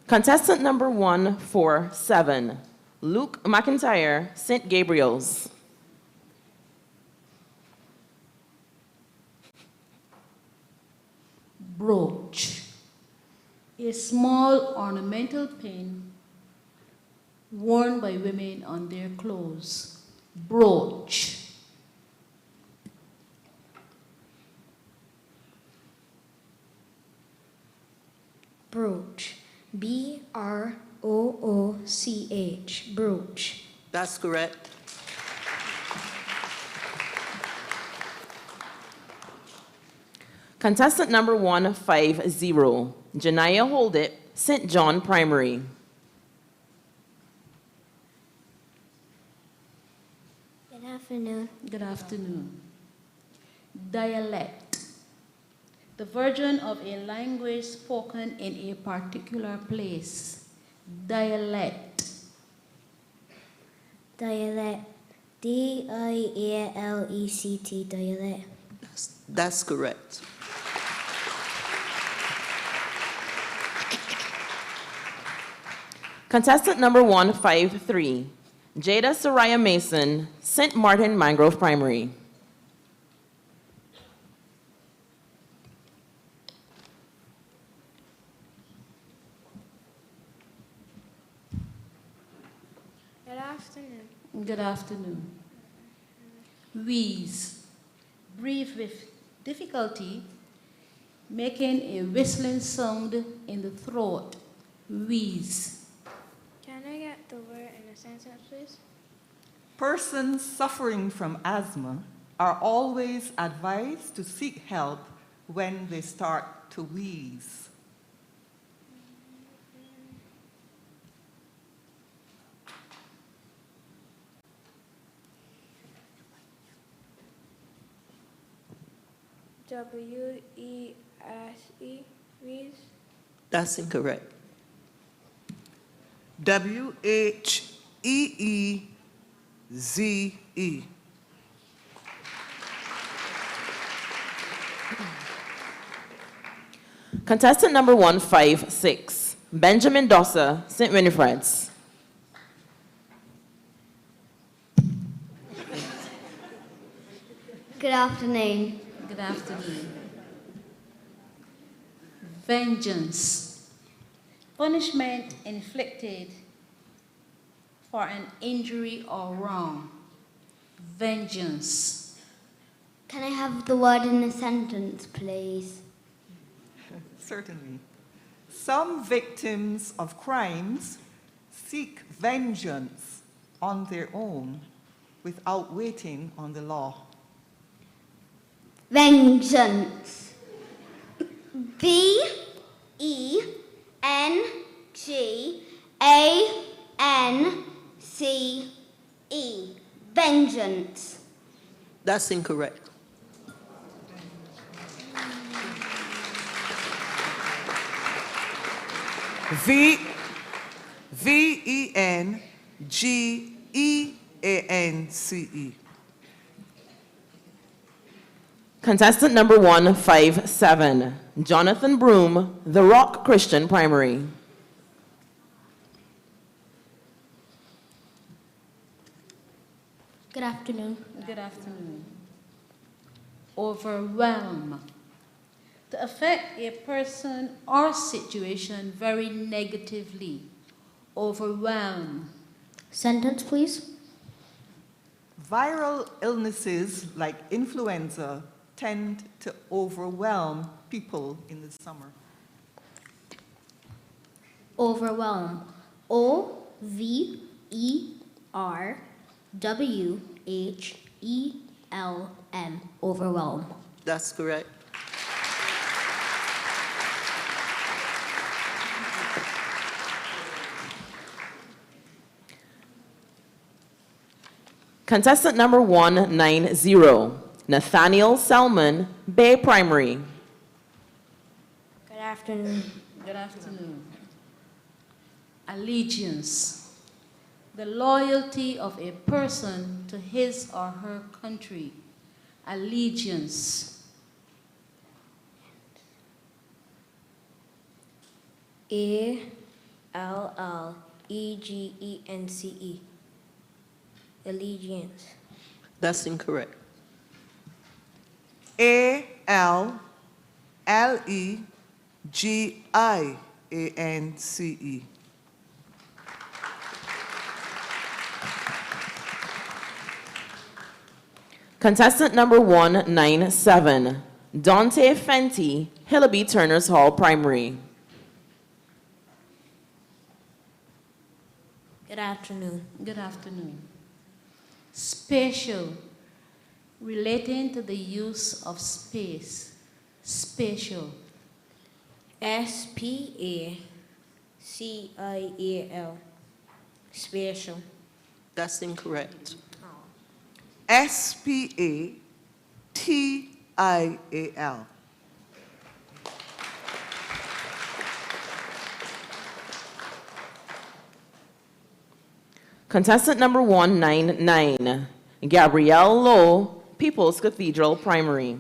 Contestant number 147, Luke McIntyre, St. Gabriel's. Brooch. A small ornamental pin worn by women on their clothes. Brooch. Brooch. B-R-O-O-C-H. Brooch. That's correct. Contestant number 150, Janiyah Holdit, St. John Primary. Good afternoon. Good afternoon. Dialect. The version of a language spoken in a particular place. Dialect. Dialect. D-I-A-L-E-C-T. Dialect. That's correct. Contestant number 153, Jada Soraya Mason, St. Martin Mangrove Primary. Good afternoon. Good afternoon. Wheeze. Breathe with difficulty, making a whistling sound in the throat. Wheeze. Can I get the word in a sentence, please? Persons suffering from asthma are always advised to seek help when they start to wheeze. W-E-S-E, wheeze. That's incorrect. W-H-E-E-Z-E. Contestant number 156, Benjamin Dossa, St. Winifred's. Good afternoon. Good afternoon. Vengeance. Punishment inflicted for an injury or wrong. Vengeance. Can I have the word in a sentence, please? Certainly. Some victims of crimes seek vengeance on their own without waiting on the law. Vengeance. V-E-N-G-A-N-C-E. Vengeance. That's incorrect. V-E-N-G-E-A-N-C-E. Contestant number 157, Jonathan Broom, The Rock Christian Primary. Good afternoon. Good afternoon. Overwhelm. To affect a person or situation very negatively. Overwhelm. Sentence, please. Viral illnesses like influenza tend to overwhelm people in the summer. Overwhelm. O-V-E-R-W-H-E-L-M. Overwhelm. That's correct. Contestant number 190, Nathaniel Selman, Bay Primary. Good afternoon. Good afternoon. Allegiance. The loyalty of a person to his or her country. Allegiance. E-G-E-N-C-E. Allegiance. That's incorrect. A-L-E-G-I-A-N-C-E. Contestant number 197, Dante Fenty, Hillaby Turners Hall Primary. Good afternoon. Good afternoon. Spatial, relating to the use of space. Spatial. S-P-A-C-I-A-L. Spatial. That's incorrect. S-P-A-T-I-A-L. Contestant number 199, Gabrielle Lowe, People's Cathedral Primary.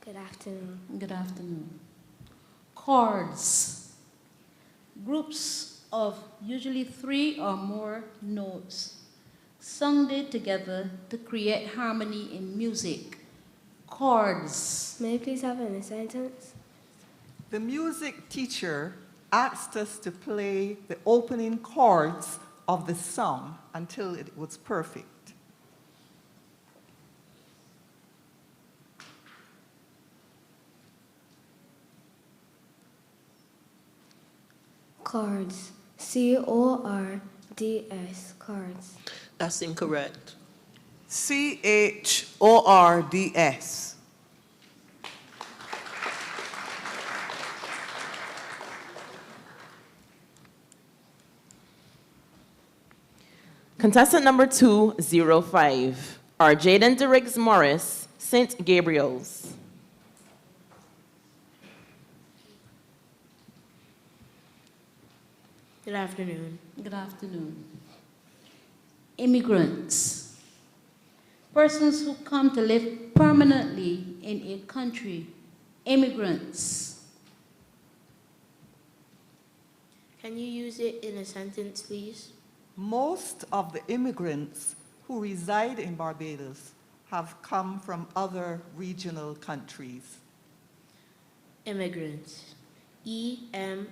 Good afternoon. Good afternoon. Chords. Groups of usually 3 or more notes sung together to create harmony in music. Chords. May I please have it in a sentence? The music teacher asked us to play the opening chords of the song until it was perfect. Chords. C-O-R-D-S. Chords. That's incorrect. C-H-O-R-D-S. Contestant number 205, are Jaden DeRiggs Morris, St. Gabriel's. Good afternoon. Good afternoon. Immigrants. Persons who come to live permanently in a country. Immigrants. Can you use it in a sentence, please? Most of the immigrants who reside in Barbados have come from other regional countries. Immigrants. E-M-I-G-R-A-N-T-S.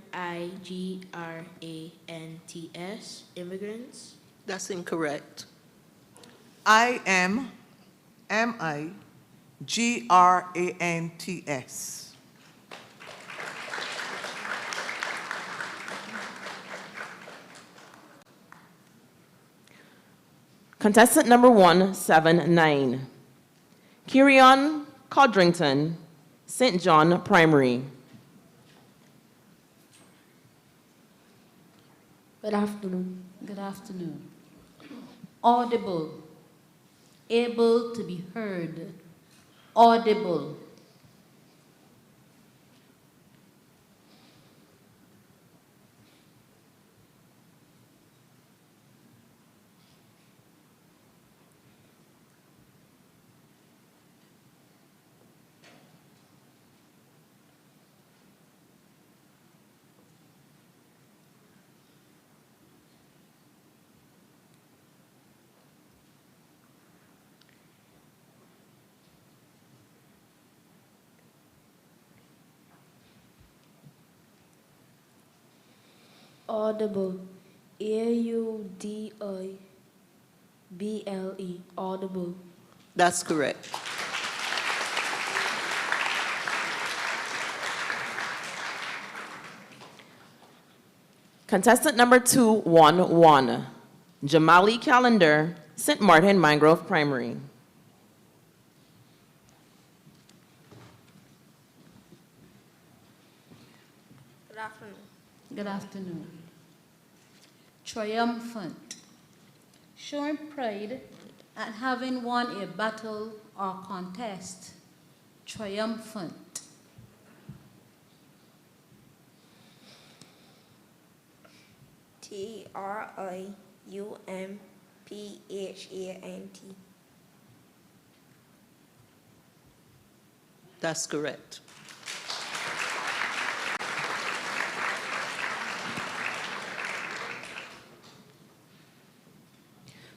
Immigrants. That's incorrect. I-M-M-I-G-R-A-N-T-S. Contestant number 179, Kirion Codrington, St. John Primary. Good afternoon. Good afternoon. Audible. Able to be heard. Audible. Audible. A-U-D-I-B-L-E. Audible. That's correct. Contestant number 211, Jamali Calendar, St. Martin Mangrove Primary. Good afternoon. Good afternoon. Triumphant. Showing pride at having won a battle or contest. Triumphant. T-R-I-U-M-P-H-A-N-T. That's correct.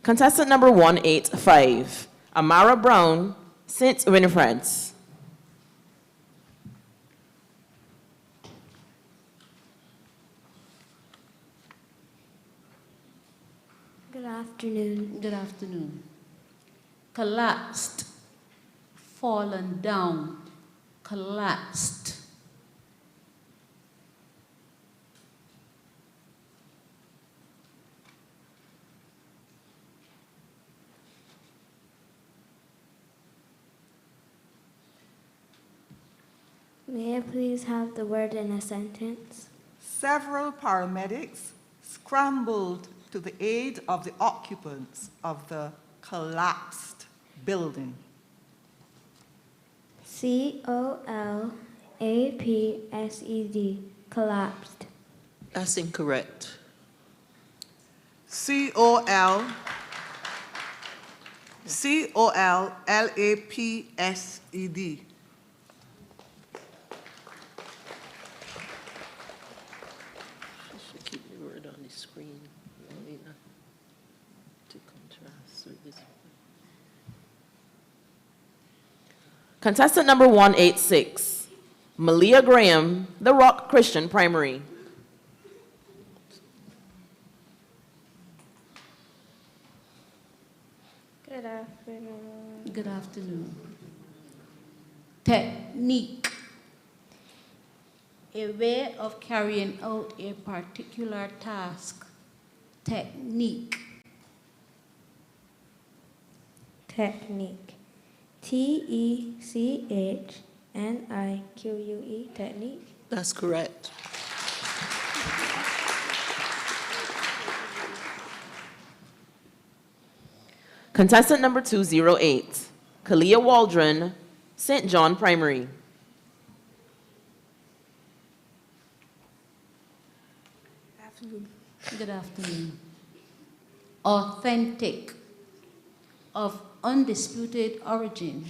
Contestant number 185, Amara Brown, St. Winifred's. Good afternoon. Good afternoon. Collapsed, fallen down, collapsed. May I please have the word in a sentence? Several paramedics scrambled to the aid of the occupants of the collapsed building. COLAPSED, collapsed. That's incorrect. COLLAPSED. You should keep the word on the screen, Marlena, to contrast with this. Contestant number 186, Malia Graham, The Rock Christian Primary. Good afternoon. Good afternoon. Technique. A way of carrying out a particular task. Technique. Technique. TECHNIQUE, technique. That's correct. Contestant number 208, Kalia Waldron, St. John Primary. Good afternoon. Authentic. Of undisputed origin.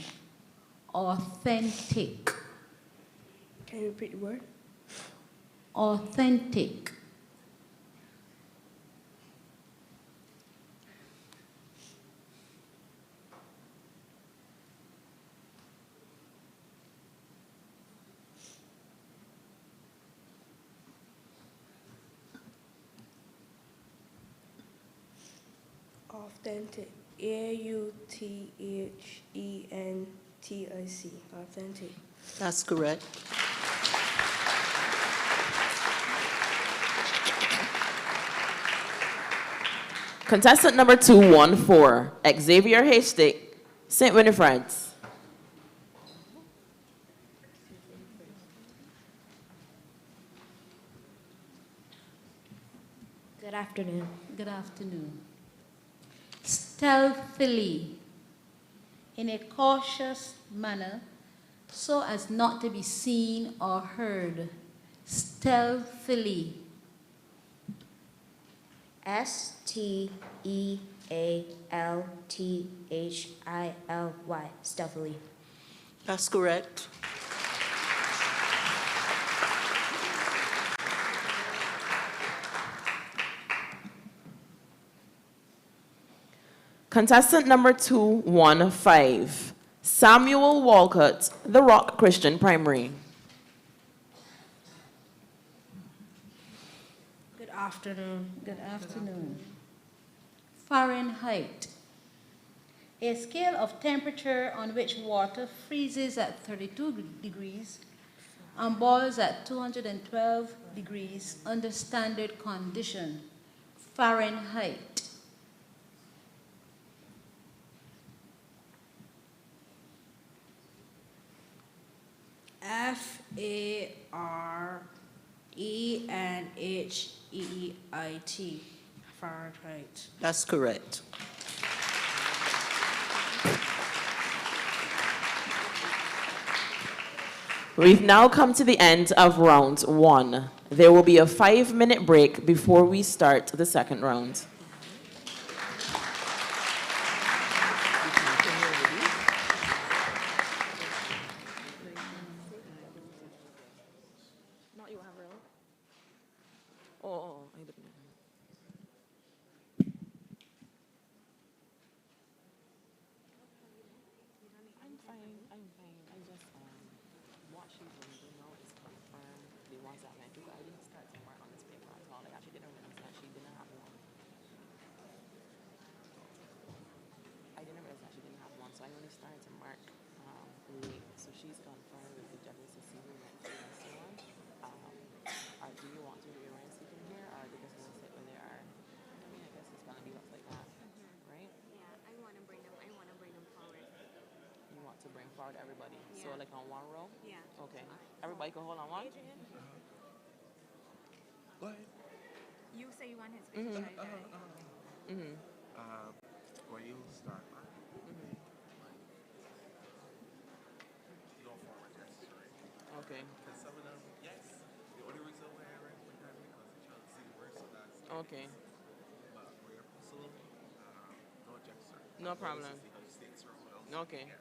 Authentic. Can you repeat the word? Authentic. Authentic. AUTHENTIC. Authentic. That's correct. Contestant number 214, Xavier Haystick, St. Winifred's. Good afternoon. Good afternoon. Stealthily, in a cautious manner, so as not to be seen or heard. Stealthily. STEALTHILY, stealthily. That's correct. Contestant number 215, Samuel Walcott, The Rock Christian Primary. Good afternoon. Good afternoon. Fahrenheit. A scale of temperature on which water freezes at 32 degrees and boils at 212 degrees under standard condition. Fahrenheit. FARENHEIT, Fahrenheit. That's correct. We've now come to the end of round 1. There will be a 5-minute break before we start the second round. one second. I think I didn't start somewhere on this paper at all. I actually didn't realize that she didn't have one. I didn't realize that she didn't have one, so I only started to mark late. So she's confirmed with the judges to see who went through and so on. Or do you want to do your rent seeking here, or are they just going to sit where they are? I mean, I guess it's going to be looks like that, right? Yeah, I want to bring them. I want to bring them forward. You want to bring forward everybody. So Yeah. like on one row? Yeah. Okay. All right. Everybody can hold on one? Adrian, Go ahead. you say you want his picture. Shall I die? Mm-hmm. Well, you start. Mm-hmm. Go forward, yes, right? Okay. Because some of them, yes. The only reason why I write like that because they're trying to see the words, so that's Okay. But for your puzzle, no gesture. No problem. See how you stay through. Okay. Yeah,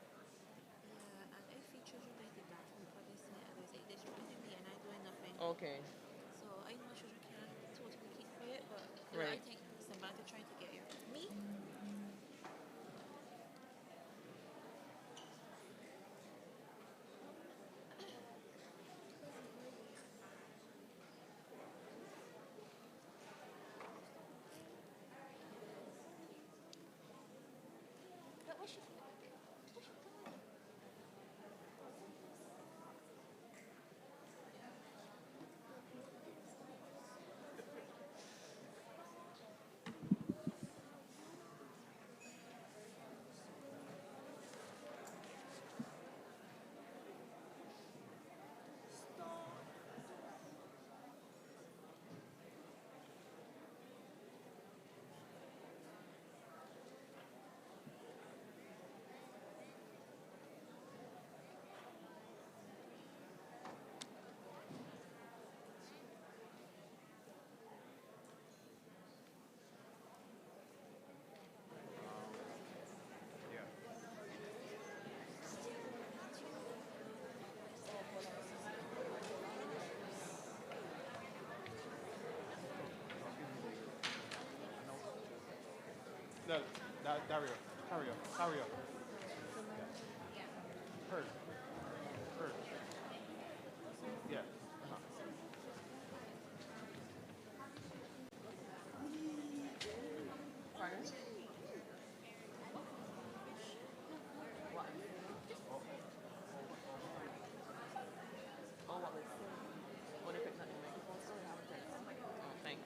and I featured you like the back because they say they're surrounding me and I'm doing nothing. Okay. So I know children can't totally keep quiet, but Right. I think somebody trying to get you. Me? But what should No, Dario. Heard. Yeah. Pardon? What? Oh, what was oh, they picked up your microphone still? You haven't turned it on? Oh, thanks.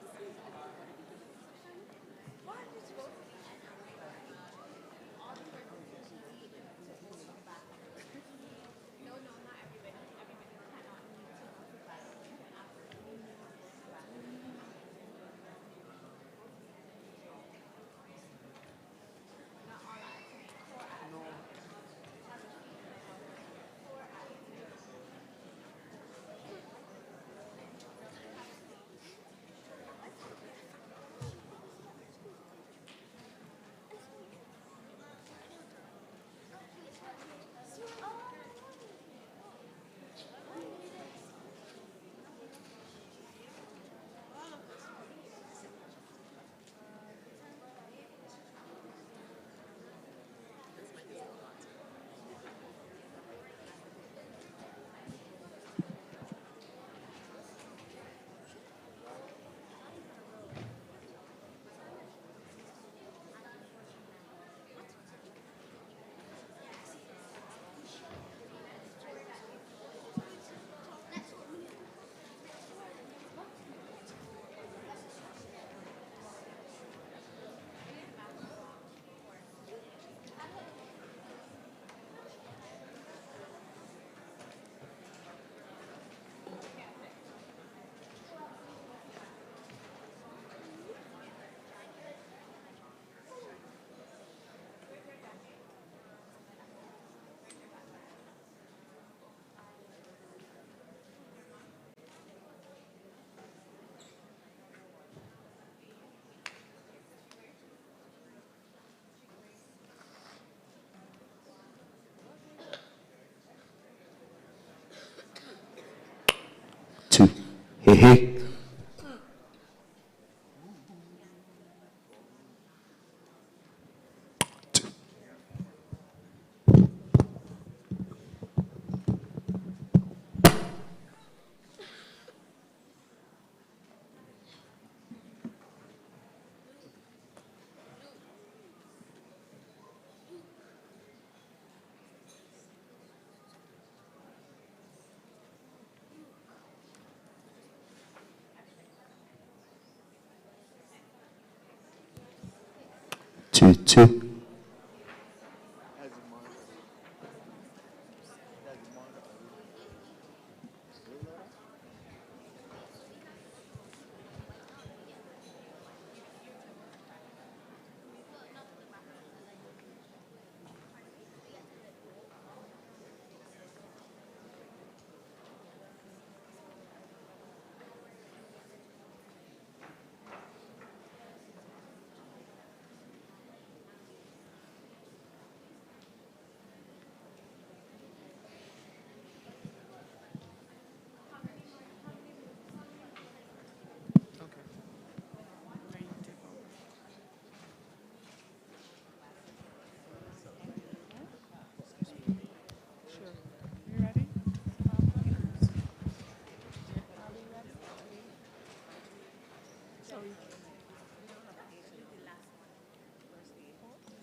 Two. Hey, hey. 2.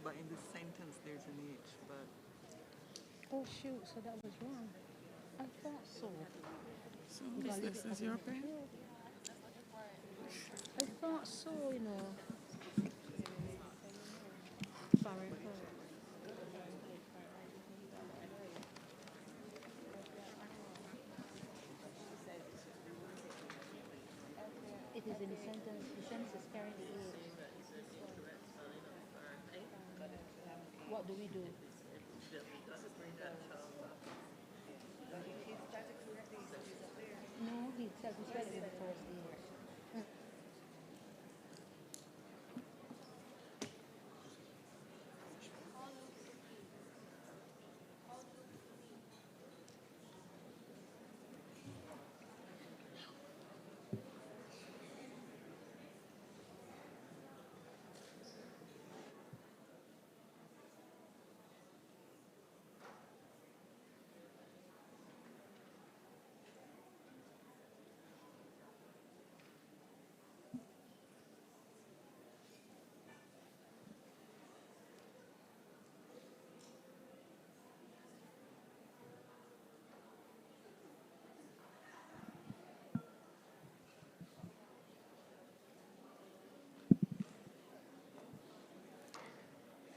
But in this sentence, there's an H, but Oh shoot, so that was wrong. I thought so. So this is your pen? I thought so, you know. Sorry. It is in the sentence. The sentence is carrying the H. What do we do? No, he said we spelled it with the first H.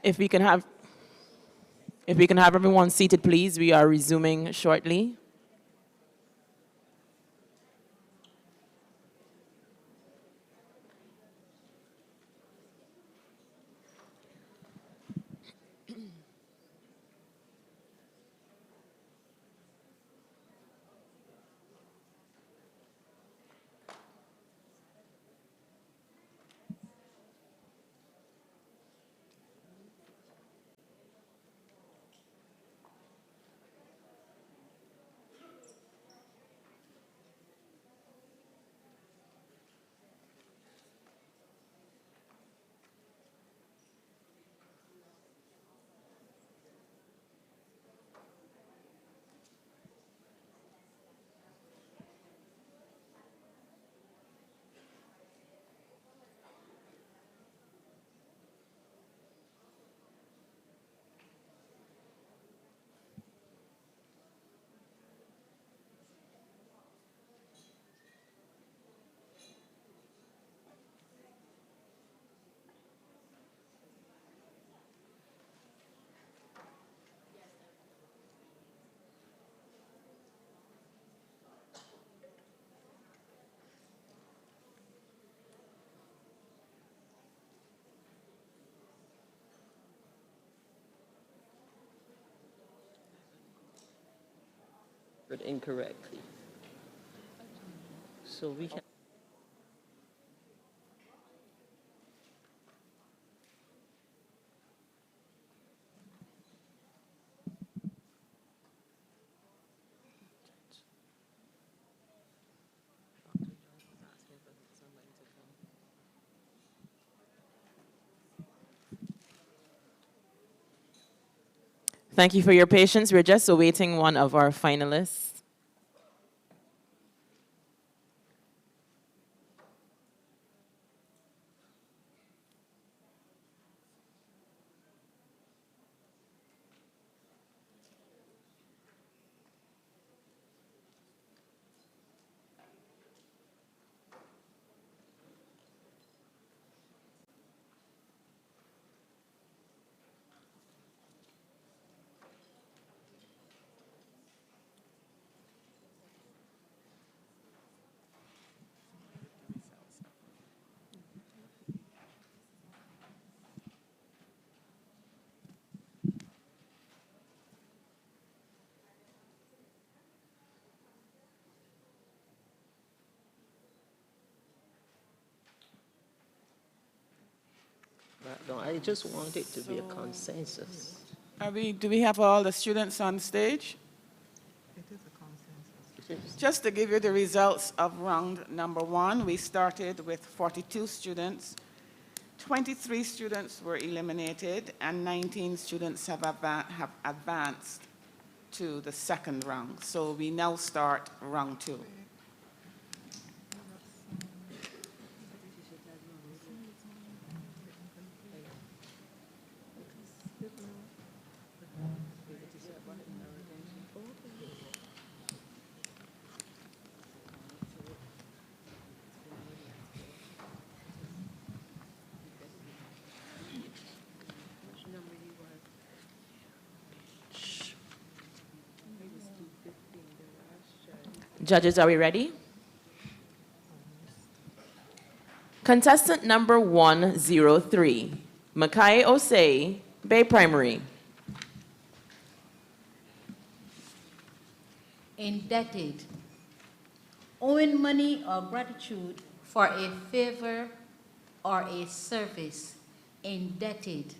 If we can have everyone seated, please. We are resuming shortly. Incorrectly. So we can. Thank you for your patience. We're just awaiting one of our finalists. No, I just want it to be a consensus. Do we have all the students on stage? It is a consensus. Just to give you the results of round number 1, we started with 42 students. 23 students were eliminated, and 19 students have advanced to the second round. So we now start round 2. Judges, are we ready? Contestant number 103, Makai Osei, Bay Primary. Indebted. Owing money or gratitude for a favor or a service. Indebted.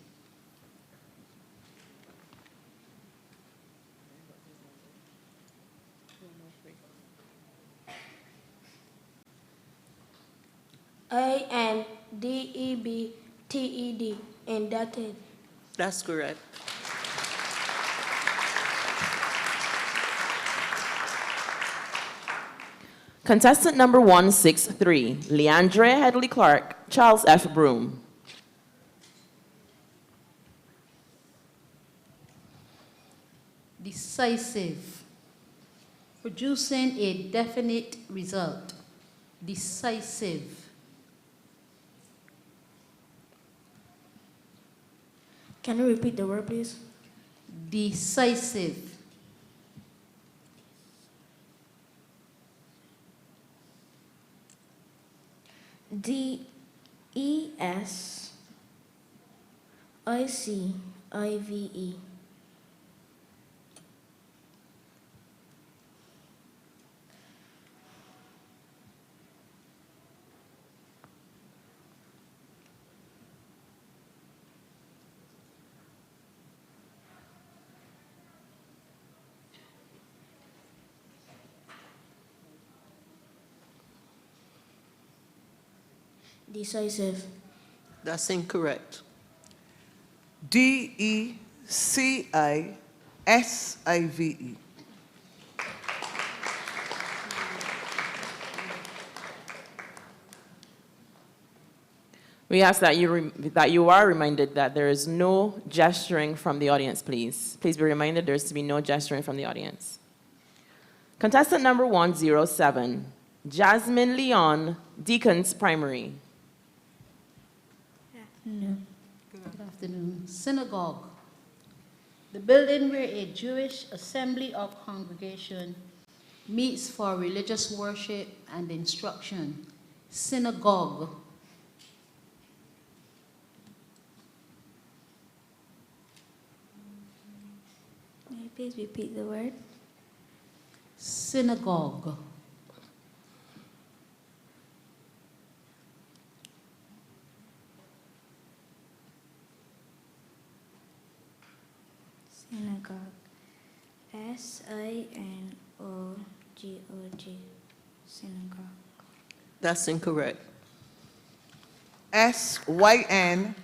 INDEBTED, indebted. That's correct. Contestant number 163, Leandre Headley Clark, Charles F. Broom. Decisive. Producing a definite result. Decisive. Can you repeat the word, please? Decisive. DESICIVE. Decisive. That's incorrect. DECISIVE. We ask that you are reminded that there is no gesturing from the audience, please. Please be reminded there is to be no gesturing from the audience. Contestant number 107, Jasmine Leon, Deacons Primary. Good afternoon. Synagogue. The building where a Jewish assembly or congregation meets for religious worship and instruction. Synagogue. May you please repeat the word? Synagogue. Synagogue. SINOGOG. Synagogue. That's incorrect. SYNAGOGUE.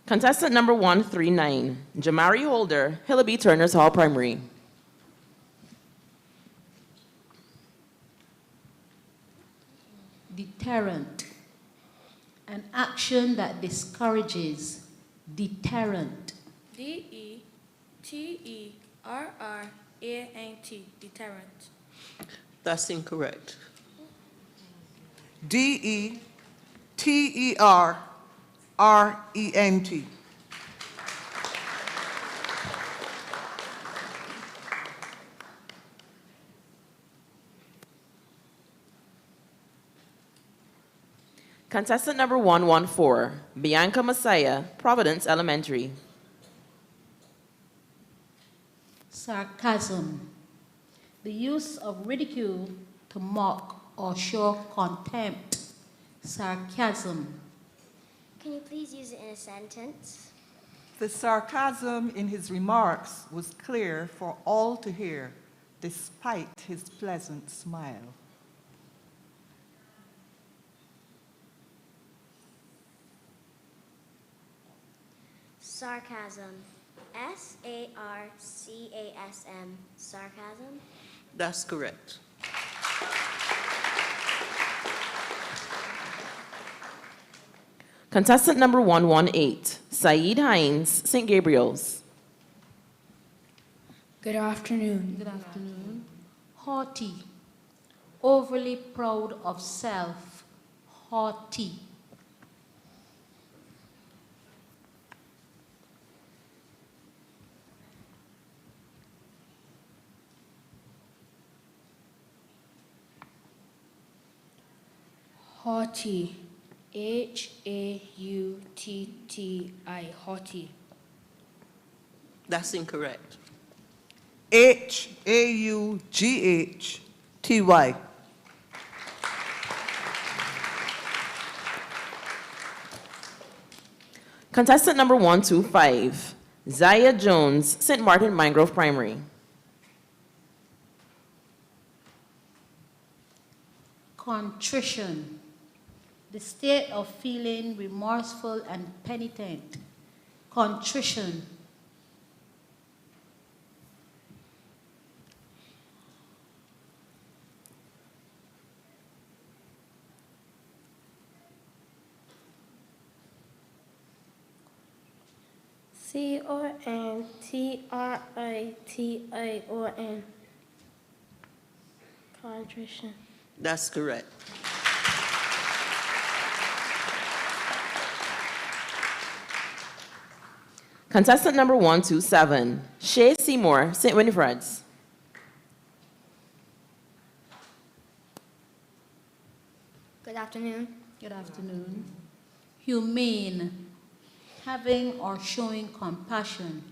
Contestant number 139, Jamari Holder, Hillaby Turner's Hall Primary. Deterrent. An action that discourages. Deterrent. DETERRANT. Deterrent. That's incorrect. DETERRENT. Contestant number 114, Bianca Messiah, Providence Elementary. Sarcasm. The use of ridicule to mock or show contempt. Sarcasm. Can you please use it in a sentence? The sarcasm in his remarks was clear for all to hear, despite his pleasant smile. Sarcasm. S-A-R-C-A-S-M. Sarcasm? That's correct. Contestant number 118, Saeed Hines, St. Gabriel's. Good afternoon. Good afternoon. Haughty. Overly proud of self. Haughty. Haughty. H-A-U-T-T-I. Haughty. That's incorrect. H-A-U-G-H-T-Y. Contestant number 125, Zaya Jones, St. Martin Mangrove Primary. Contrition. The state of feeling remorseful and penitent. Contrition. C-O-N-T-R-I-T-I-O-N. Contrition. That's correct. Contestant number 127, Shay Seymour, St. Winifred's. Good afternoon. Good afternoon. Humane. Having or showing compassion.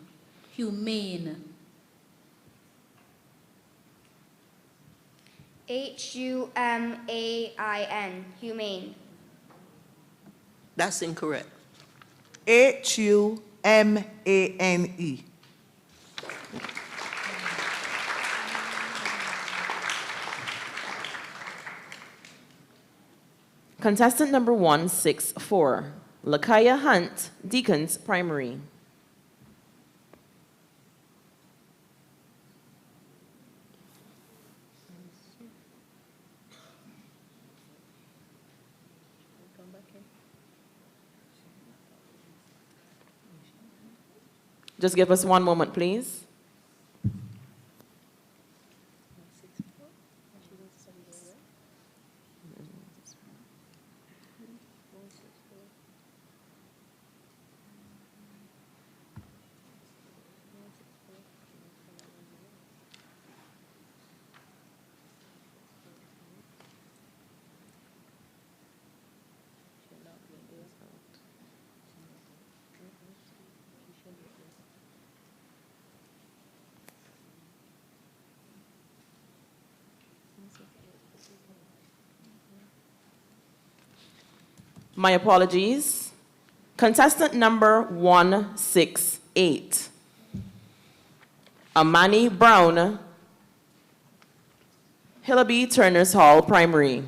Humane. H-U-M-A-I-N. Humane. That's incorrect. H-U-M-A-N-E. Contestant number 164, Lakaya Hunt, Deacons Primary. Just give us one moment, please. My apologies. Contestant number 168, Amani Brown, Hillaby Turner's Hall Primary.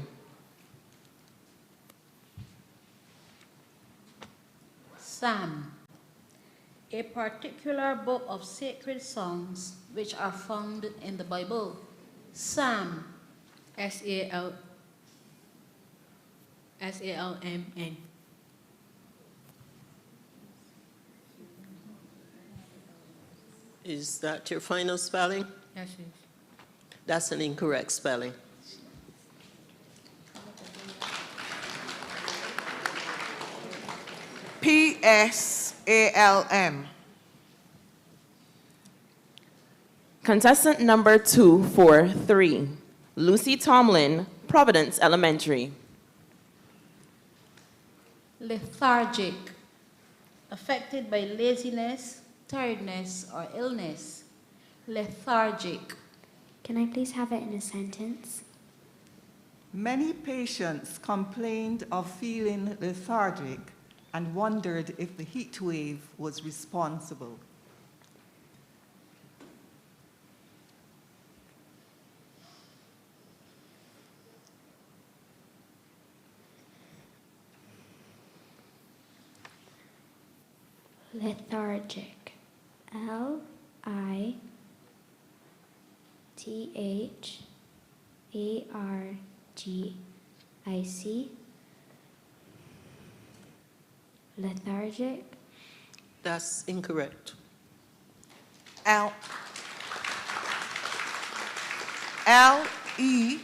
Psalm. A particular book of sacred songs which are found in the Bible. Psalm. S-A-L-M-N. Is that your final spelling? Yes, yes. That's an incorrect spelling. P-S-A-L-M. Contestant number 243, Lucy Tomlin, Providence Elementary. Lethargic. Affected by laziness, tiredness, or illness. lethargic, Can I please have it in a sentence? Many patients complained of feeling lethargic and wondered if the heat wave was responsible. Lethargic. Lithargic. Lethargic. That's incorrect. L E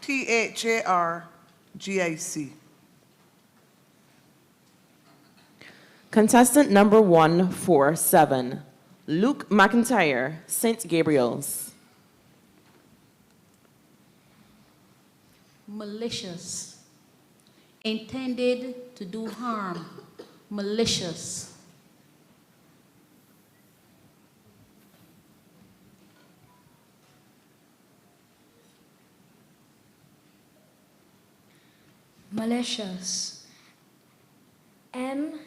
Thargic. Contestant number 147, Luke McIntyre, St. Gabriel's. malicious, intended to do harm, malicious. Malicious. Malicious.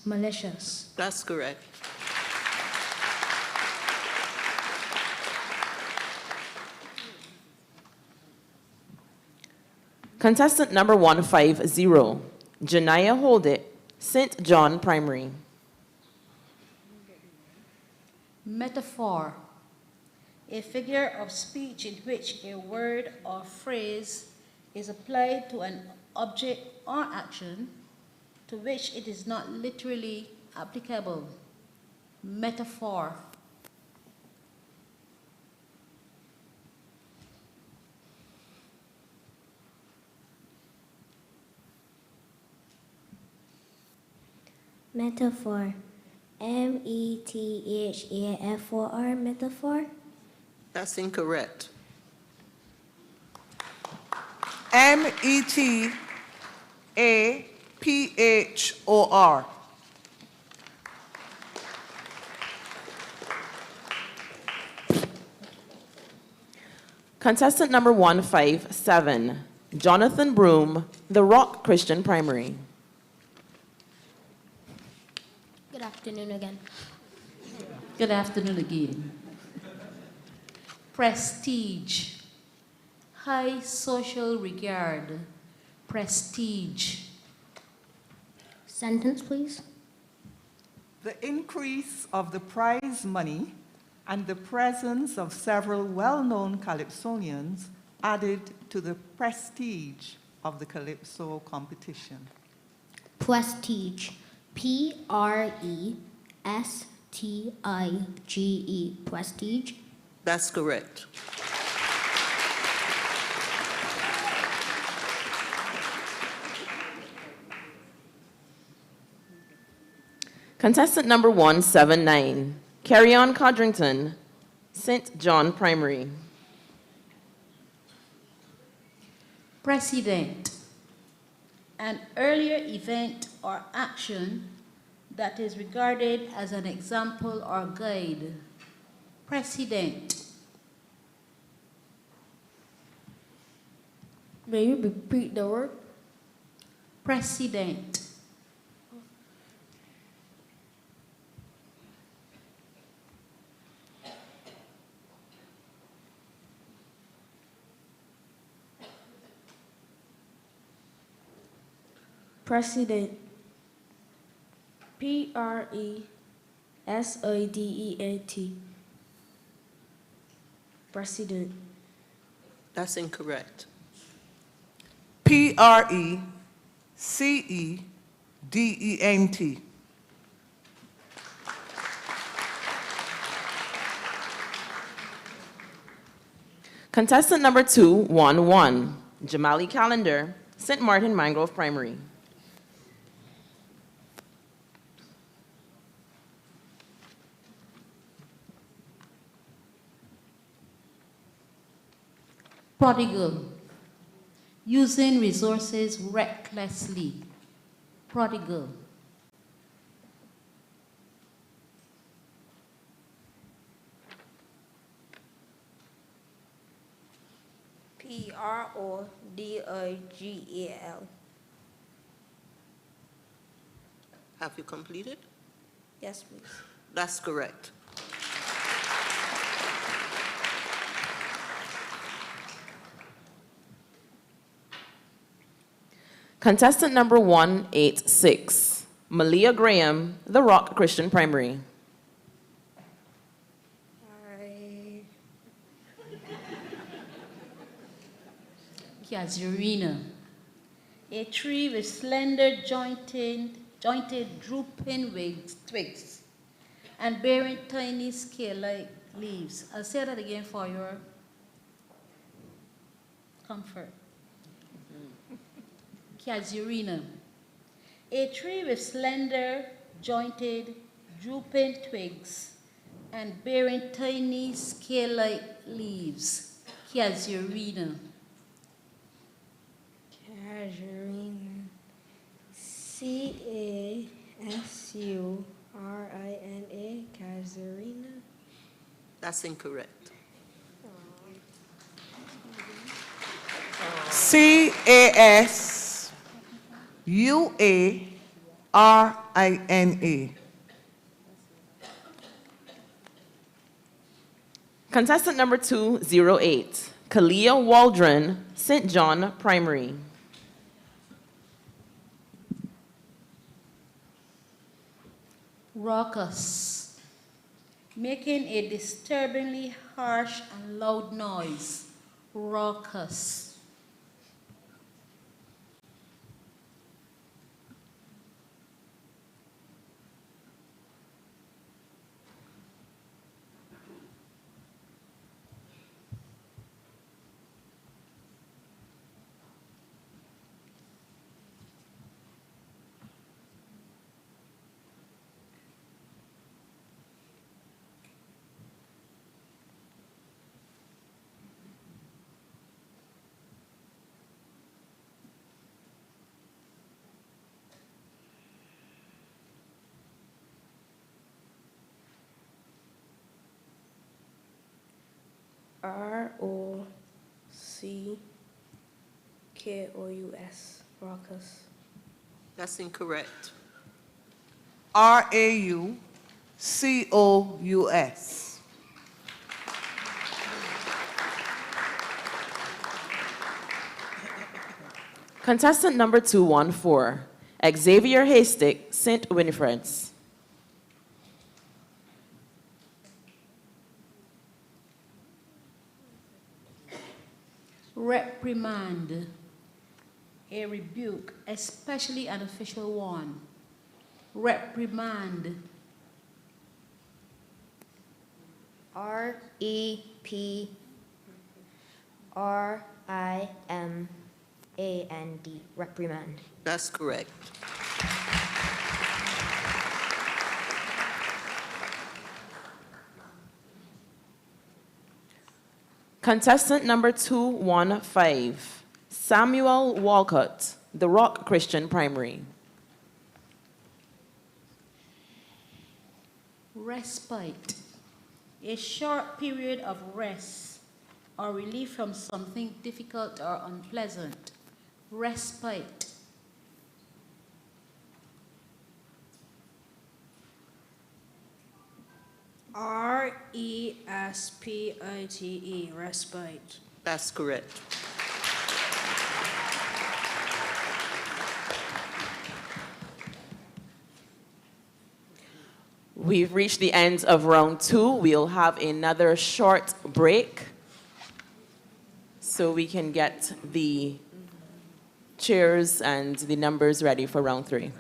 Malicious. That's correct. Contestant number 150, Janiyah Holdit, St. John Primary. Metaphor, a figure of speech in which a word or phrase is applied to an object or action to which it is not literally applicable. Metaphor. Metaphor. Metaphor. Metaphor. That's incorrect. Metaphor. Contestant number 157, Jonathan Broom, The Rock Christian Primary. Good afternoon again. Good afternoon again. Prestige, high social regard, prestige. Sentence, please. The increase of the prize money and the presence of several well-known calypsonians added to the prestige of the calypso competition. Prestige. Prestige. Prestige. That's correct. Contestant number 179, Carry-On Codrington, St. John Primary. Precedent, an earlier event or action that is regarded as an example or guide. Precedent. May you repeat the word? Precedent. President. President. President. That's incorrect. President. Contestant number 211, Jamali Calendar, St. Martin Mangrove Primary. Prodigal, using resources recklessly. Prodigal. PRODIGAL. Have you completed? Yes, please. That's correct. Contestant number 186, Malia Graham, The Rock Christian Primary. Casuarina. A tree with slender, jointed, drooping twigs and bearing tiny scale-like leaves. I'll say that again for your comfort. Casuarina. A tree with slender, jointed, drooping twigs and bearing tiny scale-like leaves. Casuarina. Casuarina. CASURINA. Casuarina. That's incorrect. CASUARINA. Contestant number 208, Kalia Waldron, St. John Primary. Raucous, making a disturbingly harsh and loud noise. Raucous. ROCKOUS. Raucous. That's incorrect. RAUCOUS. Contestant number 214, Xavier Haystick, St. Winifred's. Reprimand, a rebuke, especially an official one. Reprimand. REPRIMAND. Reprimand. That's correct. Contestant number 215, Samuel Walcott, The Rock Christian Primary. Respite, a short period of rest or relief from something difficult or unpleasant. Respite. RESPITE. Respite. That's correct. We've reached the end of round 2. We'll have another short break so we can get the chairs and the numbers ready for round 3.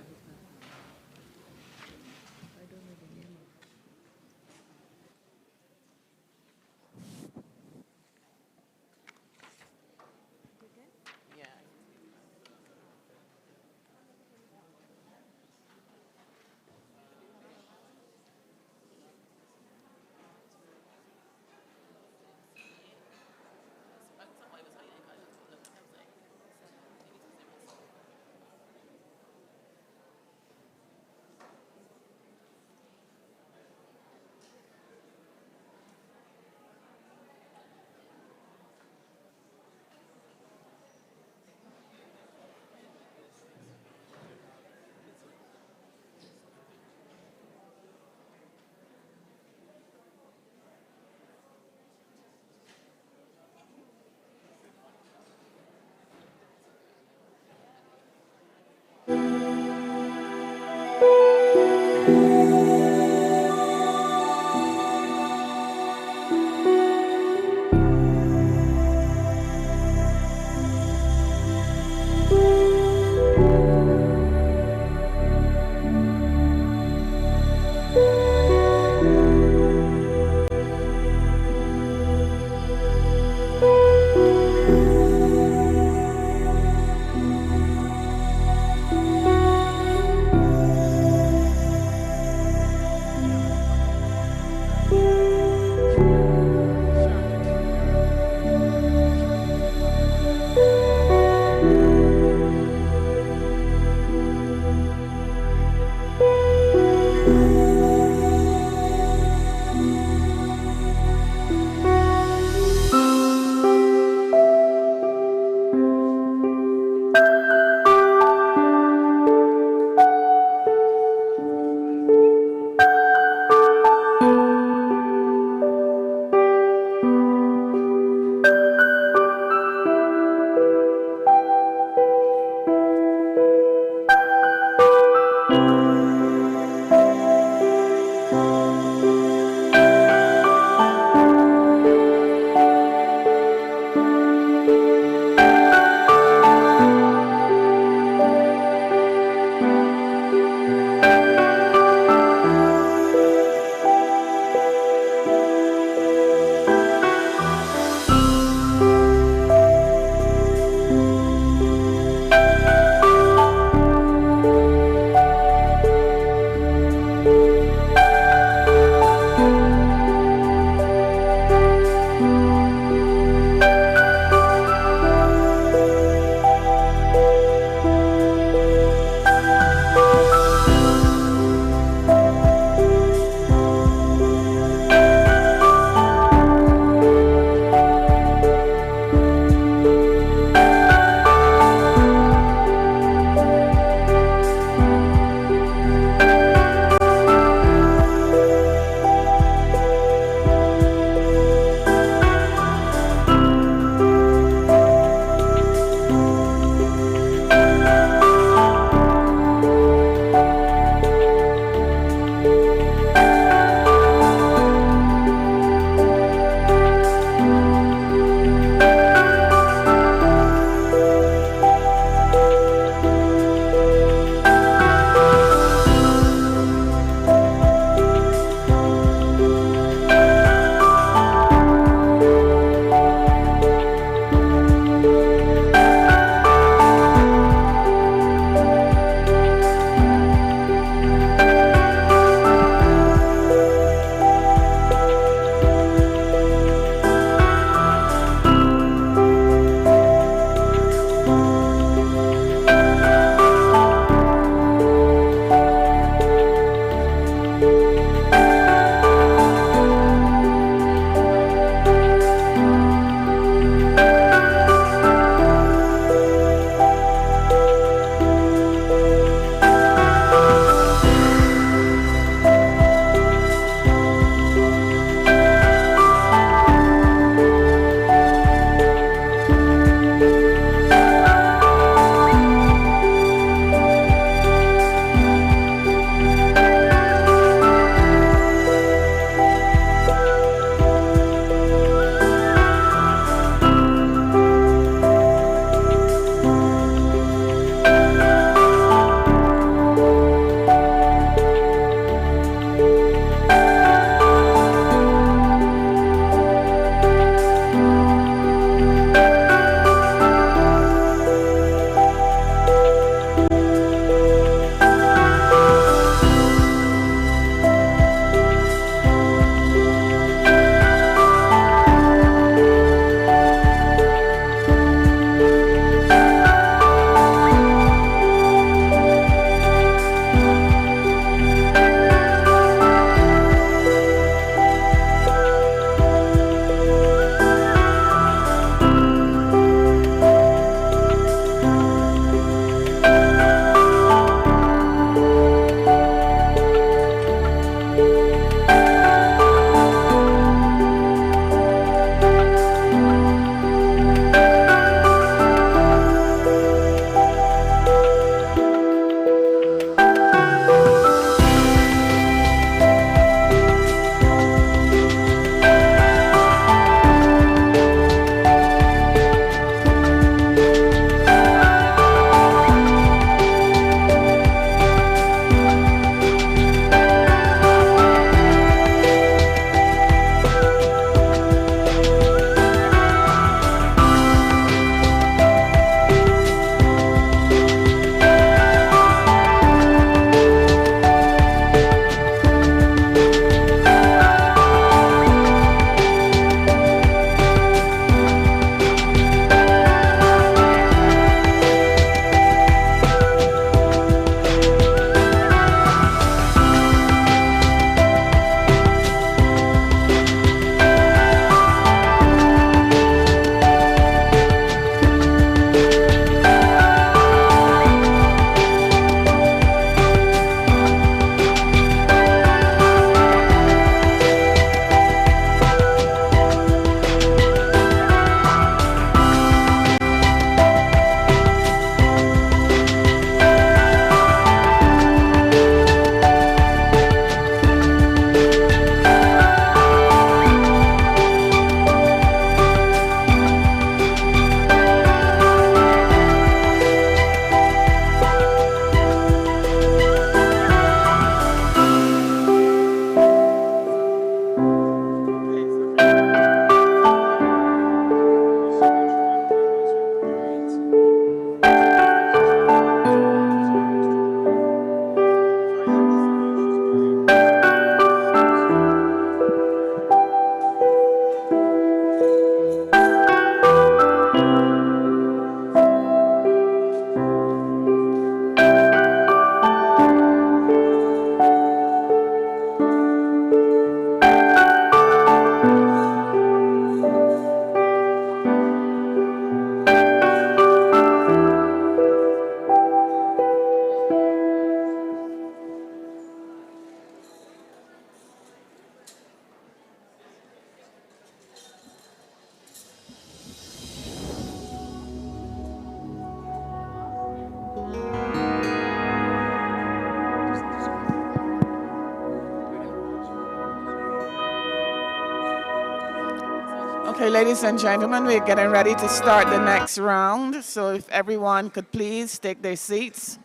Okay, ladies and gentlemen, we're getting ready to start the next round. So if everyone could please take their seats.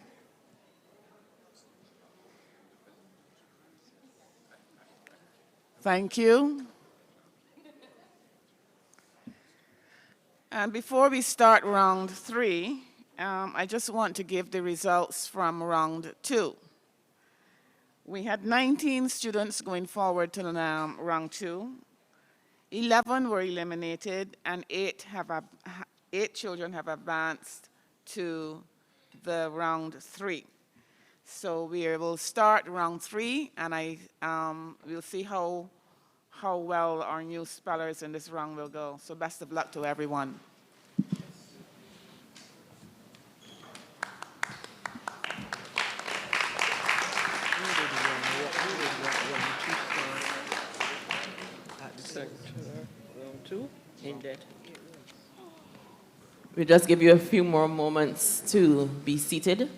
Thank you. And before we start round 3, I just want to give the results from round 2. We had 19 students going forward to round 2. 11 were eliminated, and 8 children have advanced to the round 3. So we will start round 3, and we'll see how well our new spellers in this round will go. So best of luck to everyone. We'll just give you a few more moments to be seated.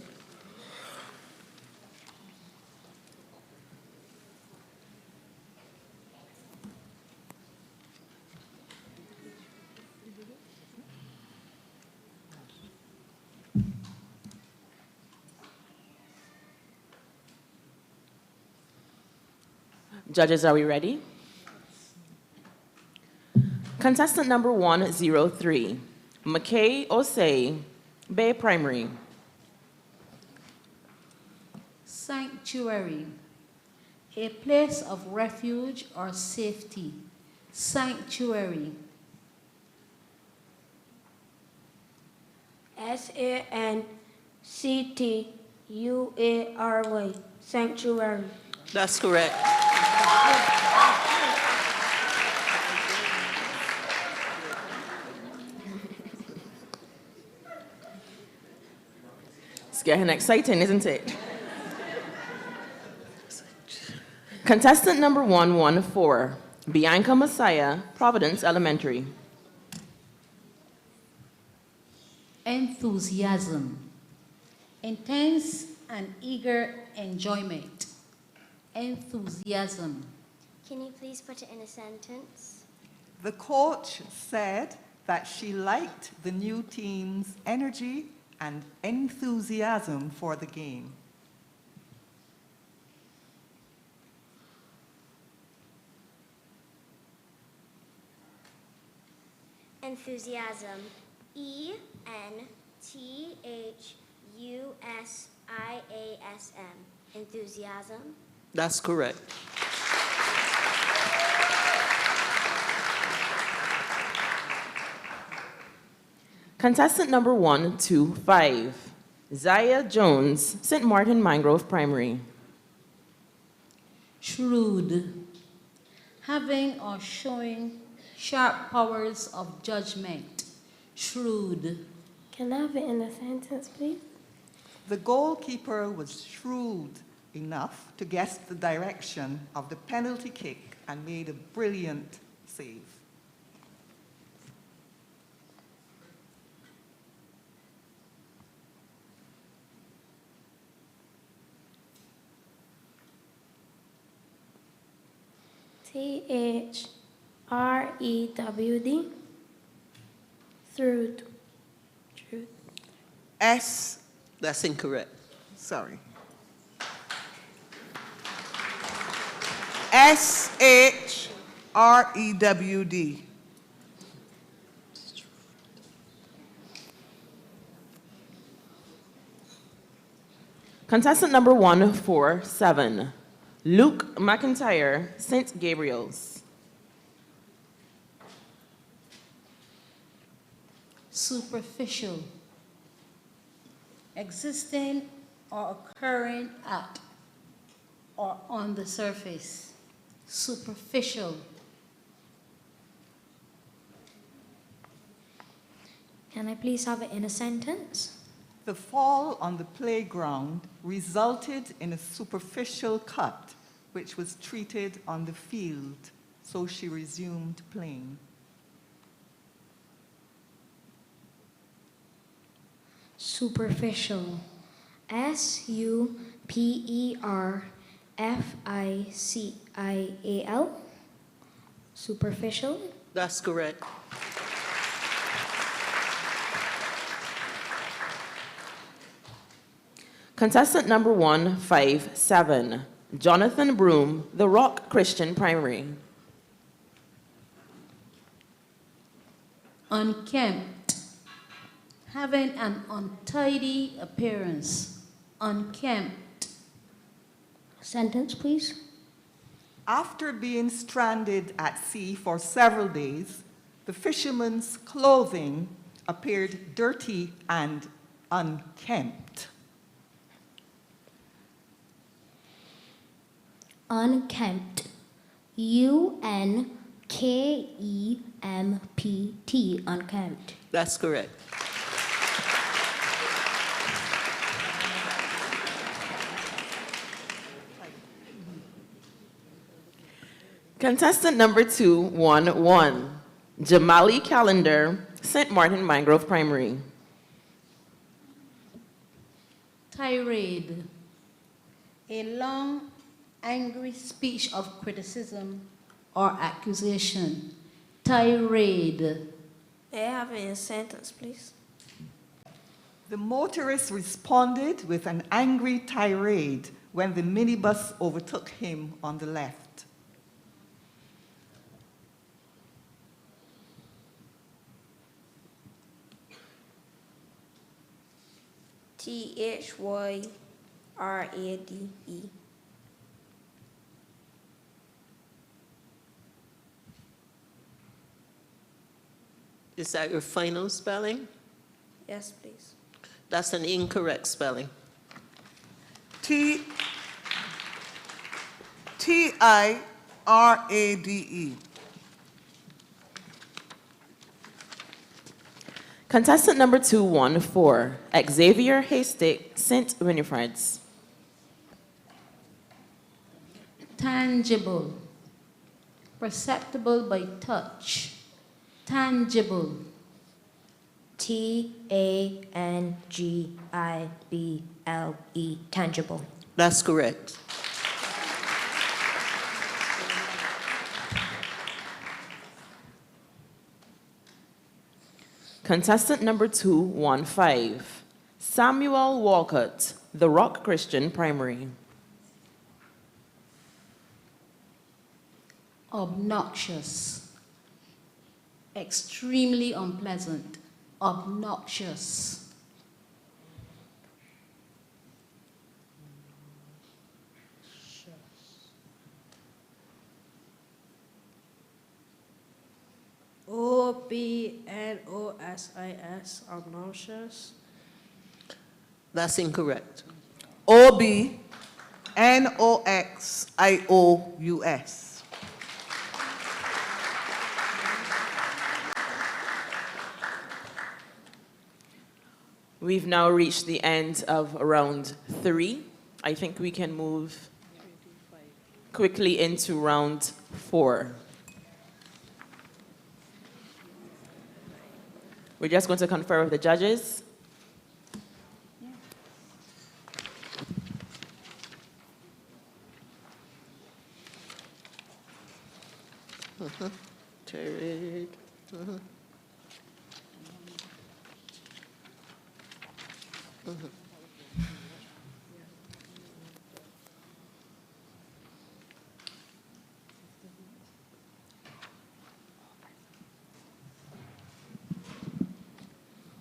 Judges, are we ready? Contestant number 103, McKay Osei, Bay Primary. Sanctuary, a place of refuge or safety. Sanctuary. SANCTUARY, sanctuary. That's correct. It's getting exciting, isn't it? Contestant number 114, Bianca Messiah, Providence Elementary. Enthusiasm, intense and eager enjoyment. Enthusiasm. Can you please put it in a sentence? The coach said that she liked the new team's energy and enthusiasm for the game. Enthusiasm. ENTHUSIASM. Enthusiasm. That's correct. Contestant number 125, Zaya Jones, St. Martin Mangrove Primary. Shrewd, having or showing sharp powers of judgment. Shrewd. Can I have it in a sentence, please? The goalkeeper was shrewd enough to guess the direction of the penalty kick and made a brilliant save. THREWD, Truth. Truth. S, That's incorrect. sorry. SHREWD. Contestant number 147, Luke McIntyre, St. Gabriel's. Superficial, existing or occurring at or on the surface. Superficial. Can I please have it in a sentence? The fall on the playground resulted in a superficial cut, which was treated on the field, so she resumed playing. Superficial. SUPERFICIAL. Superficial. That's correct. Contestant number 157, Jonathan Broom, The Rock Christian Primary. Unkempt. Having an untidy appearance. Unkempt. Sentence, please. After being stranded at sea for several days, the fisherman's clothing appeared dirty and unkempt. Unkempt. UNKEMPT. Unkempt. That's correct. Contestant number 211, Jamali Calendar, St. Martin Mangrove Primary. Tirade. A long, angry speech of criticism or accusation. Tirade. May I have it in a sentence, please? The motorist responded with an angry tirade when the minibus overtook him on the left. THYRADE. Is that your final spelling? Yes, please. That's an incorrect spelling. TIRADE. Contestant number 214, Xavier Haystick, St. Winifred's. Tangible. Perceptible by touch. Tangible. TANGIBLE. Tangible. That's correct. Contestant number 215, Samuel Walcott, The Rock Christian Primary. Obnoxious. Extremely unpleasant. Obnoxious. OBNOSIS. Obnoxious. That's incorrect. OBNOXIOUS. We've now reached the end of round 3. I think we can move quickly into round 4. We're just going to confer with the judges. Tirade.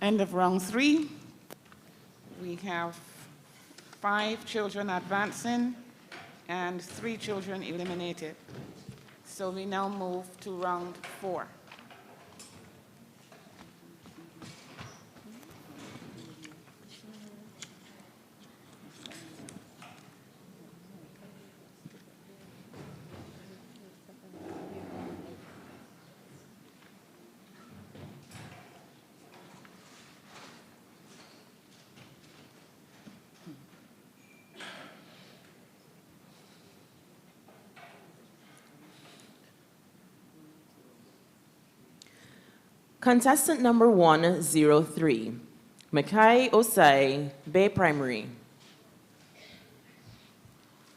End of round 3. We have 5 children advancing and 3 children eliminated. So we now move to round 4. Contestant number 103, Makai Osai, Bay Primary.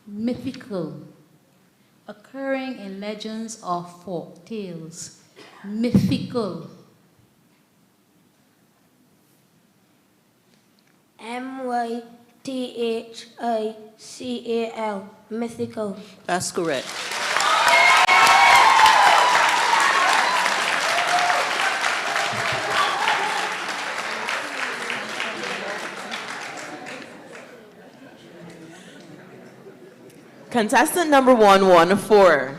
Mythical. Occurring in legends or folk tales. Mythical. mythical. Mythical. That's correct. Contestant number 114,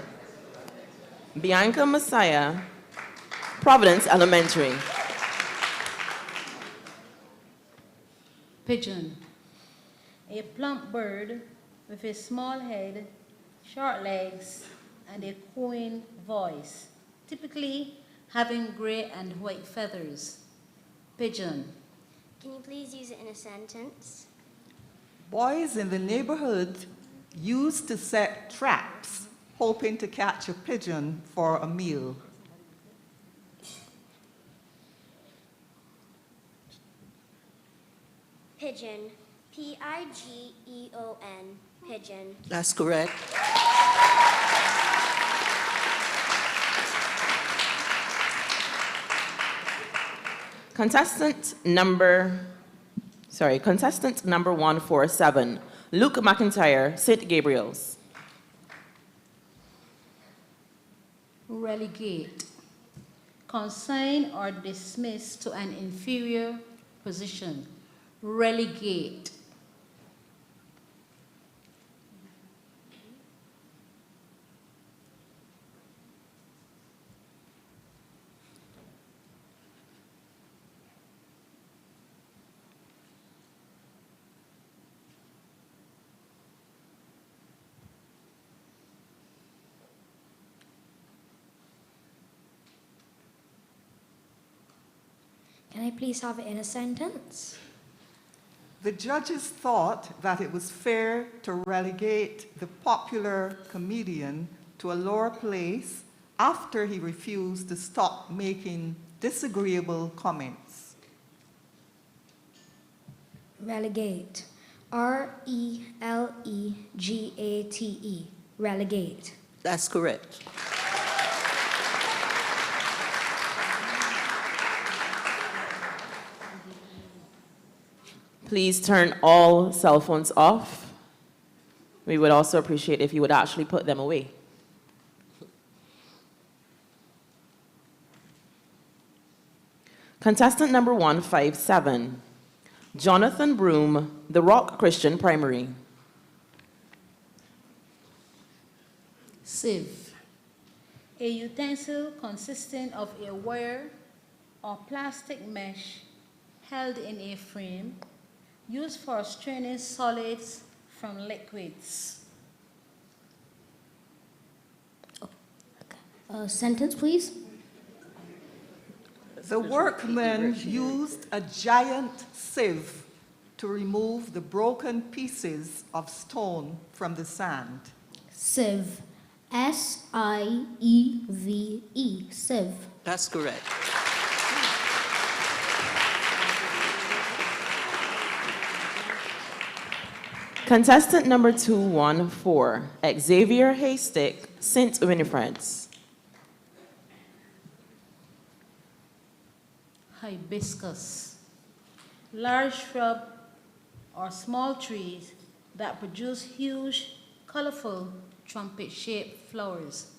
Bianca Messiah, Providence Elementary. Pigeon. A plump bird with a small head, short legs, and a cooing voice, typically having gray and white feathers. Pigeon. Can you please use it in a sentence? Boys in the neighborhood used to set traps, hoping to catch a pigeon for a meal. Pigeon. Pigeon. Pigeon. That's correct. Contestant number 147, Luke McIntyre, St. Gabriel's. Relegate. Consign or dismiss to an inferior position. Relegate. Can I please have it in a sentence? The judges thought that it was fair to relegate the popular comedian to a lower place after he refused to stop making disagreeable comments. Relegate. R-E-L-E-G-A-T-E. Relegate. That's correct. Please turn all cell phones off. We would also appreciate if you would actually put them away. Contestant number 157, Jonathan Broom, The Rock Christian Primary. Sieve. A utensil consisting of a wire or plastic mesh held in a frame used for straining solids from liquids. Sentence, please. The workmen used a giant sieve to remove the broken pieces of stone from the sand. Sieve. S-I-E-V-E. Sieve. That's correct. Contestant number 214, Xavier Haystick, St. Winifred's. Hibiscus. Large shrub or small trees that produce huge, colorful, trumpet-shaped flowers.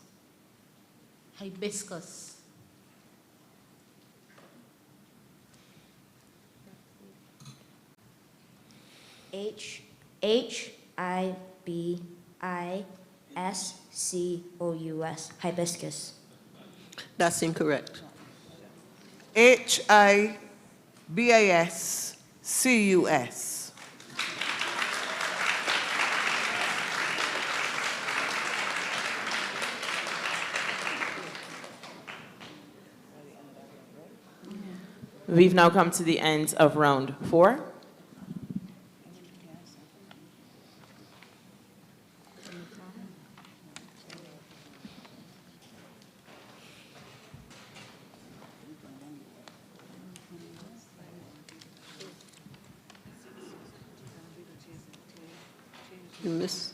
Hibiscus. Hibiscus. Hibiscus. That's incorrect. Hibiscus. We've now come to the end of round 4. You miss.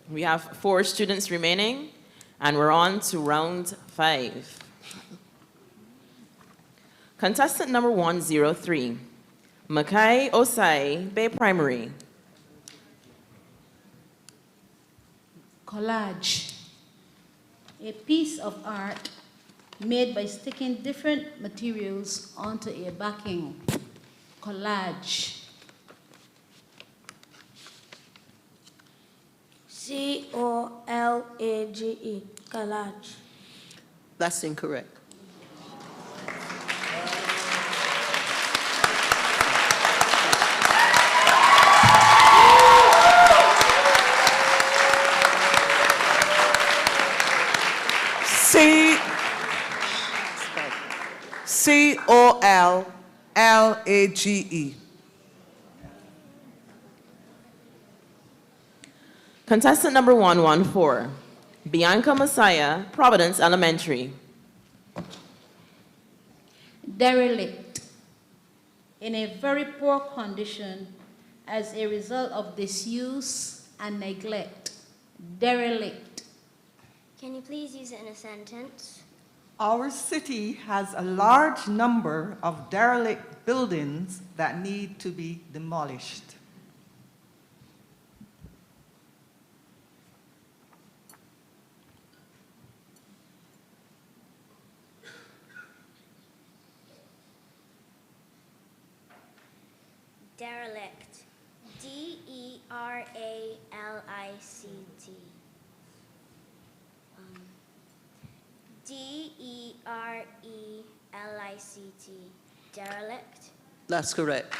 We have 4 students remaining, and we're on to round 5. Contestant number 103, Makai Osai, Bay Primary. Collage. A piece of art made by sticking different materials onto a backing. Collage. C-O-L-A-G-E, collage. That's incorrect. C-O-L-L-A-G-E. Contestant number 114, Bianca Messiah, Providence Elementary. Derelict. In a very poor condition as a result of disuse and neglect. Derelict. Can you please use it in a sentence? Our city has a large number of derelict buildings that need to be demolished. Derelict. D-E-R-A-L-I-C-T. D-E-R-E-L-I-C-T. Derelict. That's correct.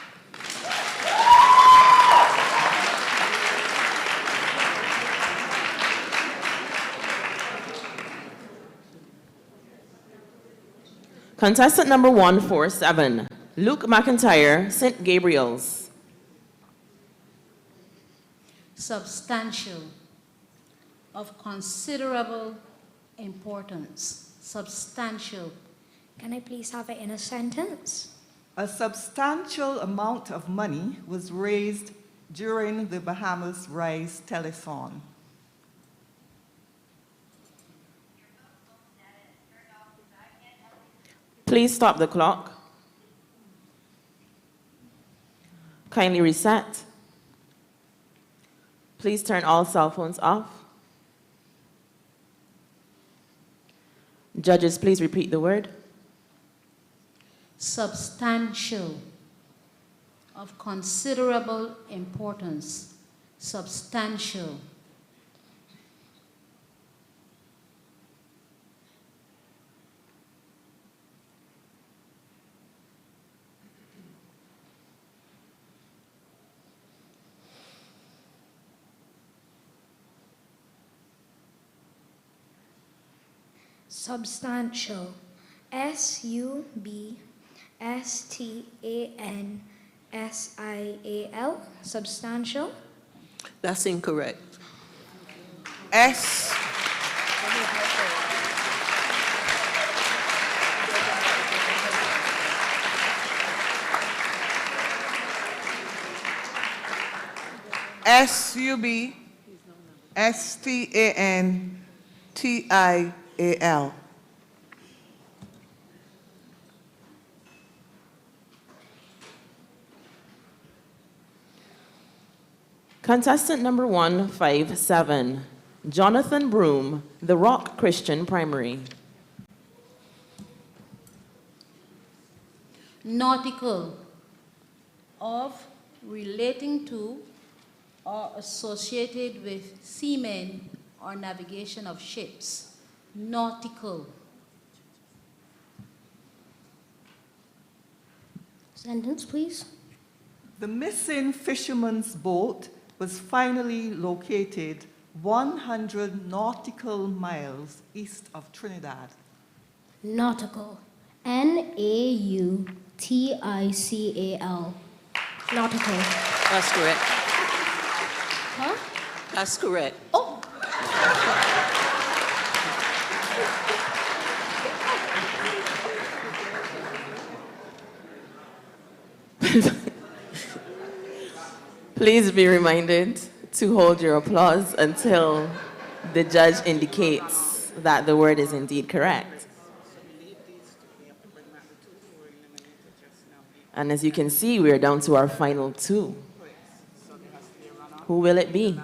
Contestant number 147, Luke McIntyre, St. Gabriel's. Substantial. Of considerable importance. Substantial. Can I please have it in a sentence? A substantial amount of money was raised during the Bahamas Rise Telethon. Please stop the clock. Kindly reset. Please turn all cell phones off. Judges, please repeat the word. Substantial. Of considerable importance. Substantial. Substantial. S-U-B-S-T-A-N-S-I-A-L. Substantial. That's incorrect. S. S-U-B-S-T-A-N-T-I-A-L. Contestant number 157, Jonathan Broom, The Rock Christian Primary. Nautical. Of, relating to, or associated with seamen or navigation of ships. Nautical. Sentence, please. The missing fisherman's boat was finally located 100 nautical miles east of Trinidad. Nautical. N-A-U-T-I-C-A-L. TICAL. Nautical. That's correct. Huh? That's correct. Oh. Please be reminded to hold your applause until the judge indicates that the word is indeed correct. And as you can see, we are down to our final two. Who will it be?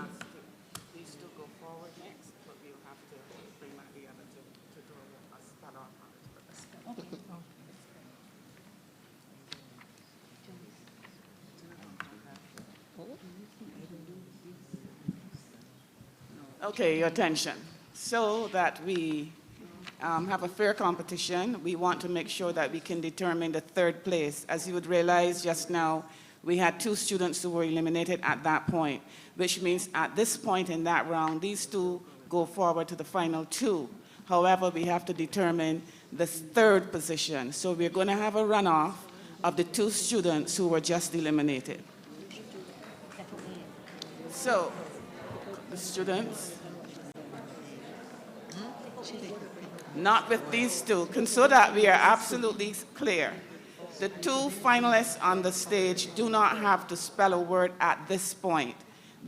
Okay, your attention. So that we have a fair competition, we want to make sure that we can determine the third place. As you would realize just now, we had 2 students who were eliminated at that point, which means at this point in that round, these 2 go forward to the final 2. However, we have to determine the third position. So we're going to have a runoff of the 2 students who were just eliminated. So, the students, not with these 2, so that we are absolutely clear. The 2 finalists on the stage do not have to spell a word at this point.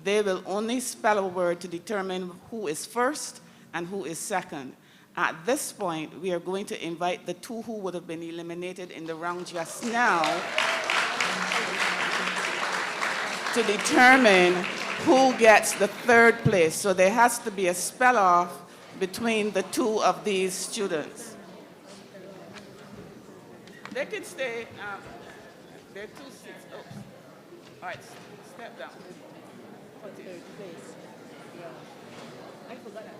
They will only spell a word to determine who is first and who is second. At this point, we are going to invite the 2 who would have been eliminated in the round just now to determine who gets the third place. So there has to be a spell-off between the 2 of these students. They can stay, there are 2 seats. Oh. All right, step down. I forgot that.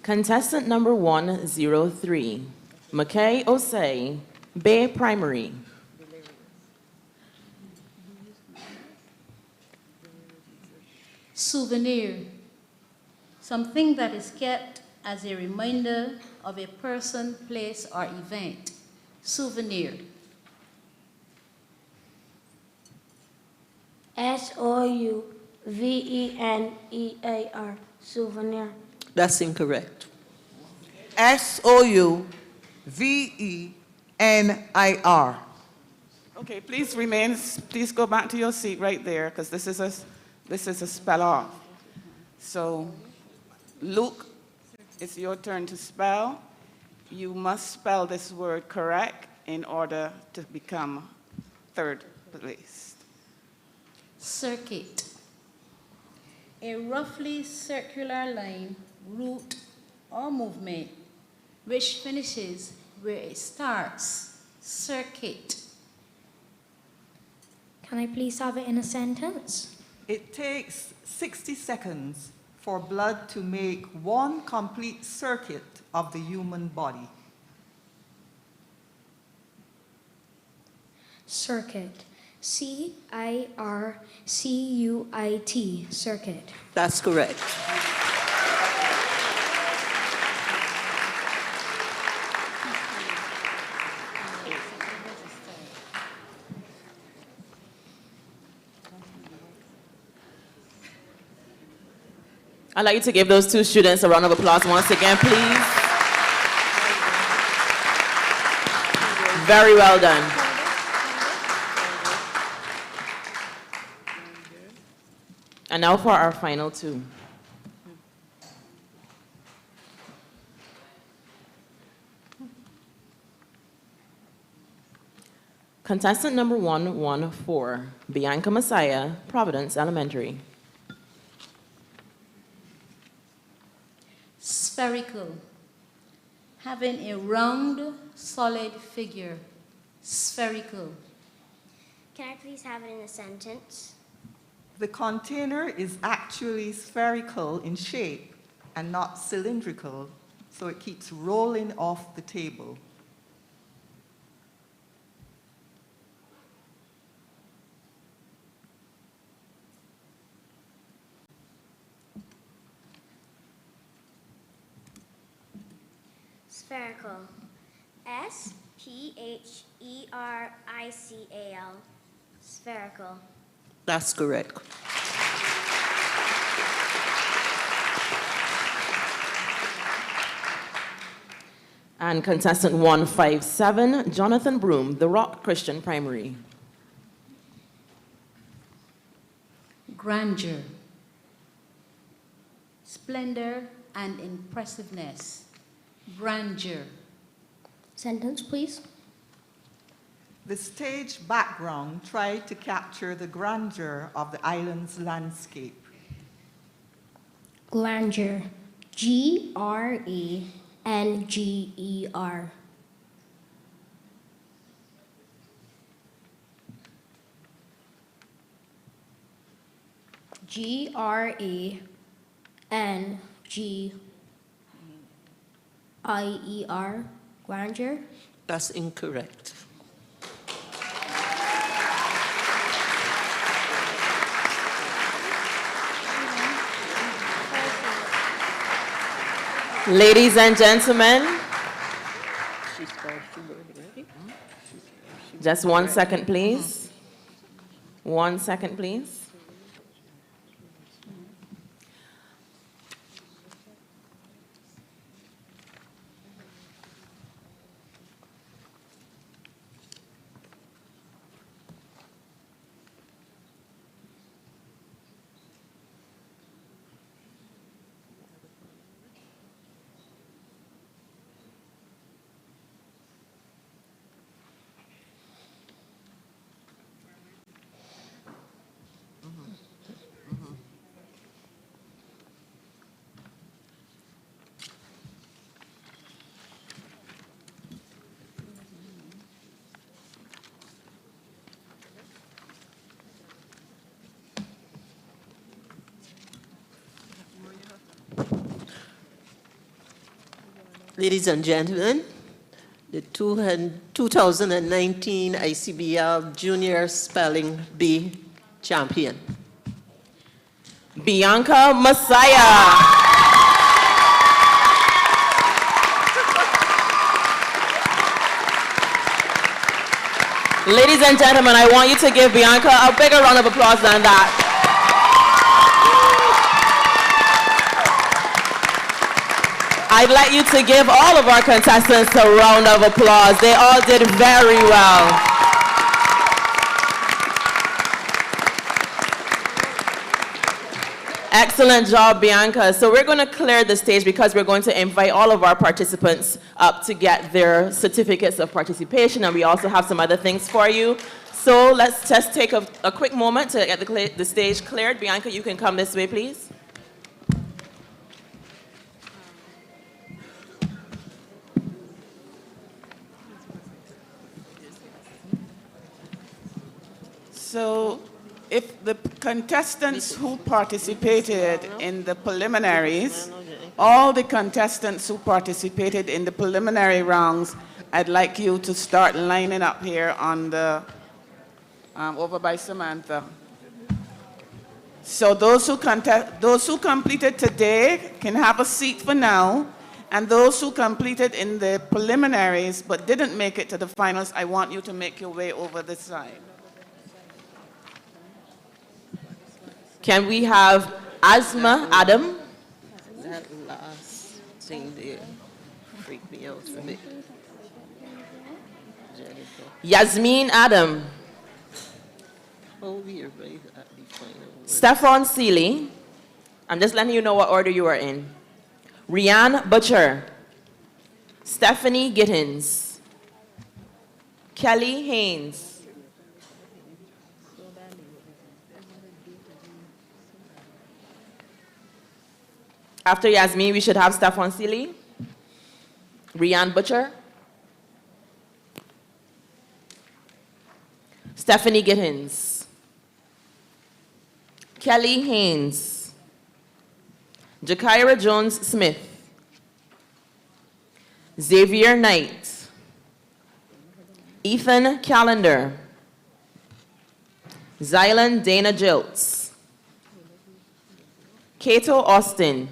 Contestant number 103, McKay Osei, Bay Primary. Souvenir. Something that is kept as a reminder of a person, place, or event. Souvenir. SOUVENER. Souvenir. That's incorrect. SOUVENIR. Okay, please remain, please go back to your seat right there, because this is a spell off. So, Luke, it's your turn to spell. You must spell this word correct in order to become third place. Circuit. A roughly circular line, route, or movement which finishes where it starts. Circuit. Can I please have it in a sentence? It takes 60 seconds for blood to make one complete circuit of the human body. Circuit. CIRCUIT. Circuit. That's correct. I'd like you to give those 2 students a round of applause once again, please. Very well done. And now for our final 2. Contestant number 114, Bianca Messiah, Providence Elementary. Spherical. Having a round, solid figure. Spherical. Can I please have it in a sentence? The container is actually spherical in shape and not cylindrical, so it keeps rolling off the table. Spherical. S-P-H-E-R-I-C-A-L. Spherical. That's correct. And contestant 157, Jonathan Broom, The Rock Christian Primary. Grandeur, splendor, and impressiveness. Grandeur. Sentence, please. The stage background tried to capture the grandeur of the island's landscape. Grandeur. G-R-A-N-G-E-R. Grandgier. Grandeur. That's incorrect. Ladies and gentlemen, just 1 second, please. 1 second, please. Ladies and gentlemen, the 2019 ICBL Junior Spelling Bee champion. Bianca Messiah. Ladies and gentlemen, I want you to give Bianca a bigger round of applause than that. I'd like you to give all of our contestants a round of applause. They all did very well. Excellent job, Bianca. So we're going to clear the stage because we're going to invite all of our participants up to get their certificates of participation, and we also have some other things for you. So let's just take a quick moment to get the stage cleared. Bianca, you can come this way, please. So if the contestants who participated in the preliminaries, all the contestants who participated in the preliminary rounds, I'd like you to start lining up here on the, over by Samantha. So those who completed today can have a seat for now, and those who completed in the preliminaries but didn't make it to the finals, I want you to make your way over this side. Can we have Asma Adam? That last thing there freaked me out a bit. Jennifer. Yasmin Adam. Oh, we're right at the final word. Stephon Seeley. I'm just letting you know what order you are in. Rianne Butcher. Stephanie Gittins. Kelly Haynes. After Yasmin, we should have Stephon Seeley, Rianne Butcher, Stephanie Gittins, Kelly Haynes, Jakira Jones-Smith, Xavier Knight, Ethan Callender, Zylan Dana Jilts, Cato Austin,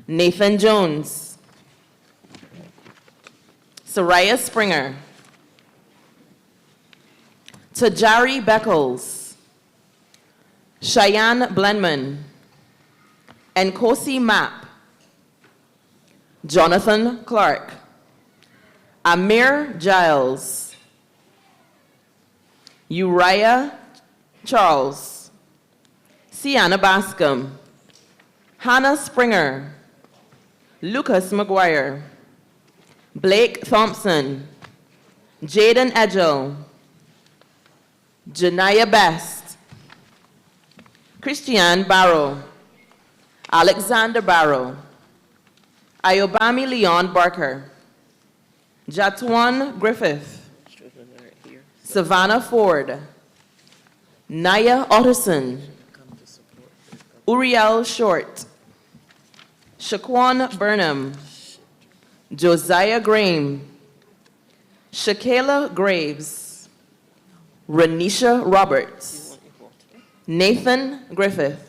Nathan Jones, Soraya Springer, Tajari Beckles, Cheyenne Blenman, Nkosi Mapp, Jonathan Clark, Amir Giles, Uriah Charles, Sienna Bascom, Hannah Springer, Lucas McGuire, Blake Thompson, Jaden Edgel, Janaya Best, Christiane Barrow, Alexander Barrow, Ayobami Leon Barker, Jatuan Griffith, Savannah Ford, Naya Otterson, Uriel Short, Shaquan Burnham, Josiah Graham, Shakayla Graves, Renisha Roberts, Nathan Griffith,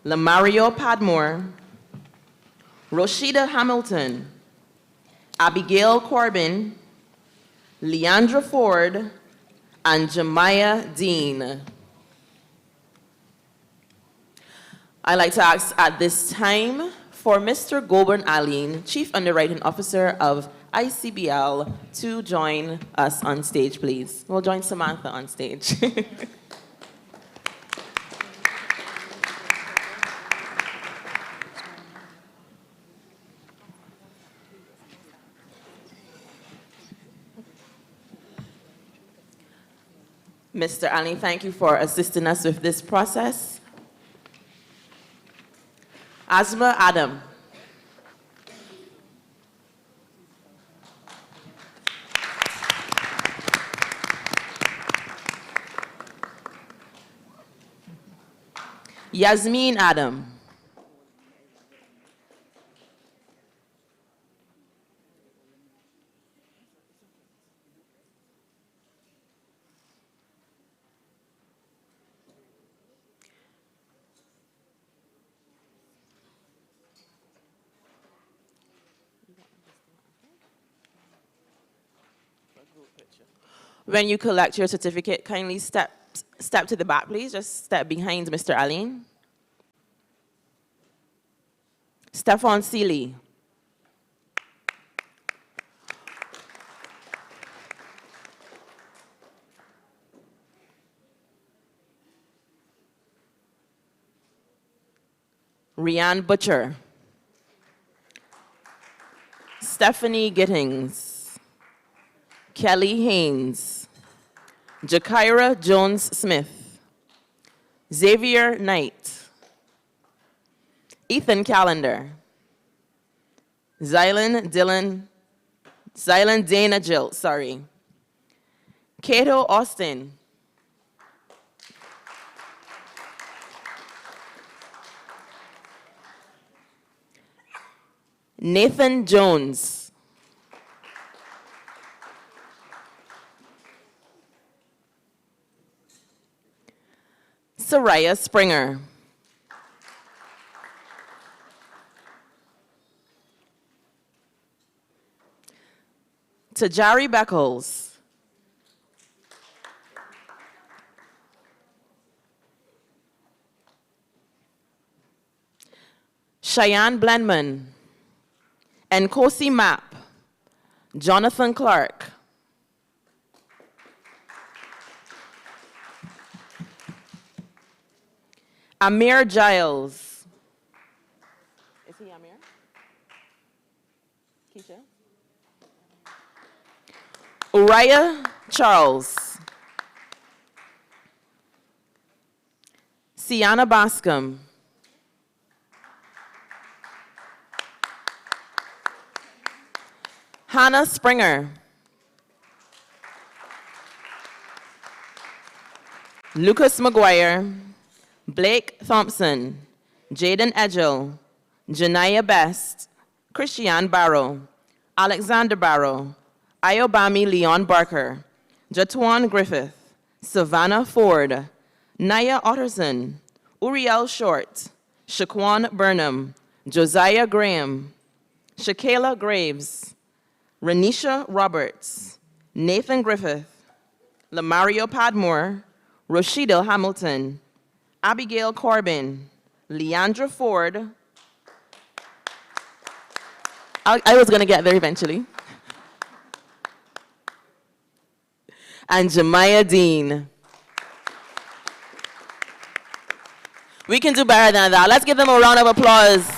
Lamario Padmore, Roshida Hamilton, Abigail Corbin, Leandra Ford, and Jemiah Dean. I'd like to ask at this time for Mr. Goburn Aline, Chief Underwriting Officer of ICBL, to join us on stage, please. We'll join Samantha on stage. Mr. Aline, thank you for assisting us with this process. Asma Adam. Yasmin Adam. When you collect your certificate, kindly step to the back, please. Just step behind Mr. Aline. Stefan Seeley. Rianne Butcher. Stephanie Gittings. Kelly Haynes. Jakira Jones-Smith. Xavier Knight. Ethan Callender. Zylan Dana Jilt, sorry. Cato Austin. Nathan Jones. Soraya Springer. Tajari Beckles. Cheyenne Blenman. Nkosi Mapp. Jonathan Clark. Amir Giles. Is he Amir? Keisha? Uriah Charles. Sienna Bascom. Hannah Springer. Lucas McGuire, Blake Thompson, Jaden Edgel, Janaya Best, Christiane Barrow, Alexander Barrow, Ayobami Leon Barker, Jatuan Griffith, Savannah Ford, Naya Otterson, Uriel Short, Shaquan Burnham, Josiah Graham, Shakayla Graves, Renisha Roberts, Nathan Griffith, Lamario Padmore, Roshida Hamilton, Abigail Corbin, Leandra Ford. I was going to get there eventually. And Jemiah Dean. We can do better than that. Let's give them a round of applause.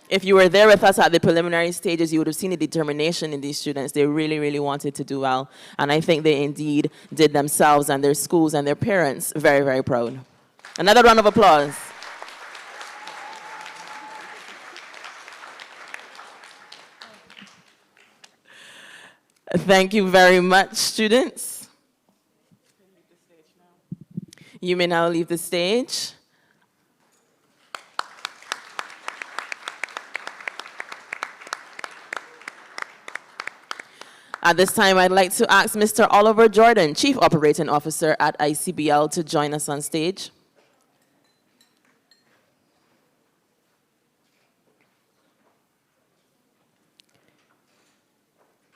If you were there with us at the preliminary stages, you would have seen the determination in these students. They really, really wanted to do well. And I think they indeed did themselves and their schools and their parents very, very proud. Another round of applause. Thank you very much, students. You may now leave the stage. At this time, I'd like to ask Mr. Oliver Jordan, Chief Operating Officer at ICBL, to join us on stage.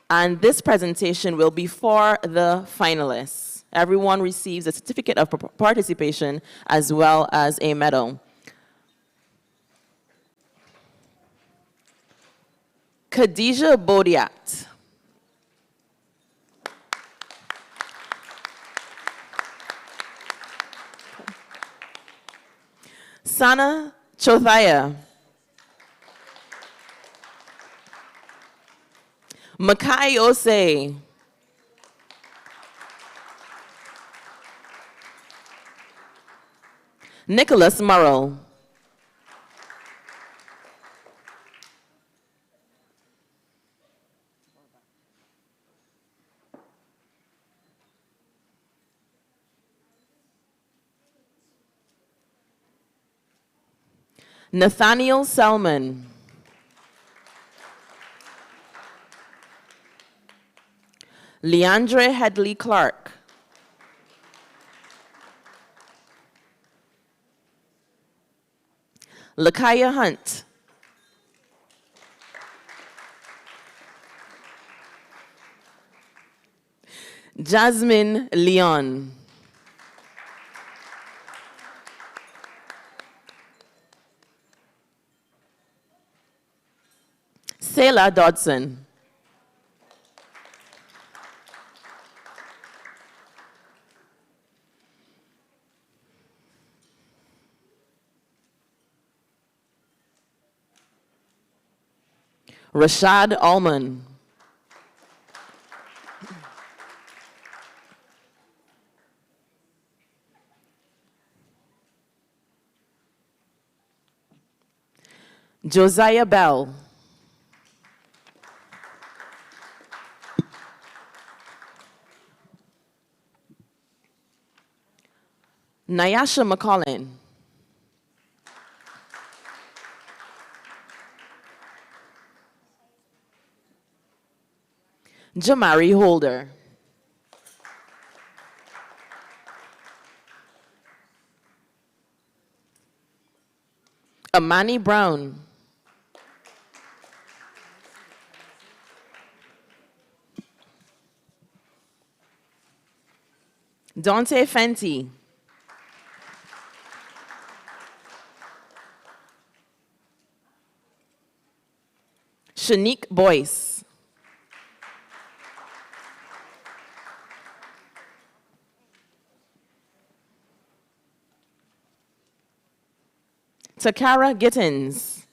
And this presentation will be for the finalists. Everyone receives a certificate of participation as well as a medal. Khadija Bodiat. Sana Chothaya. Makai Ose. Nicholas Murrow. Nathaniel Selman. Leandre Headley Clark. Lakaya Hunt. Jasmine Leon. Selah Dodson. Rashad Allman. Josiah Bell. Nyasha McCollin. Jamari Holder. Amani Brown. Dante Fenty. Shanique Boyce. Takara Gittins.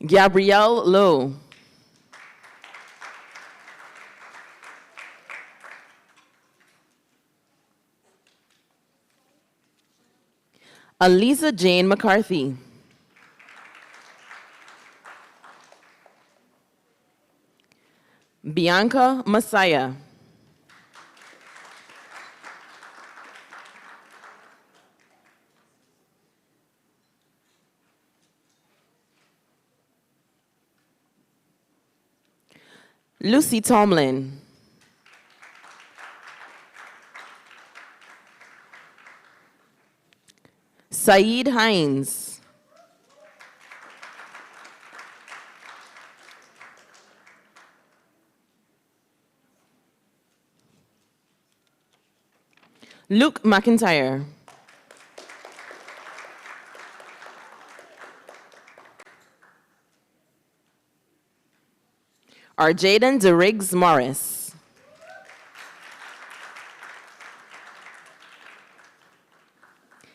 Gabrielle Lowe. Aliza Jane McCarthy. Bianca Messiah. Lucy Tomlin. Saeed Hines. Luke McIntyre. Arjaden DeRiggs Morris.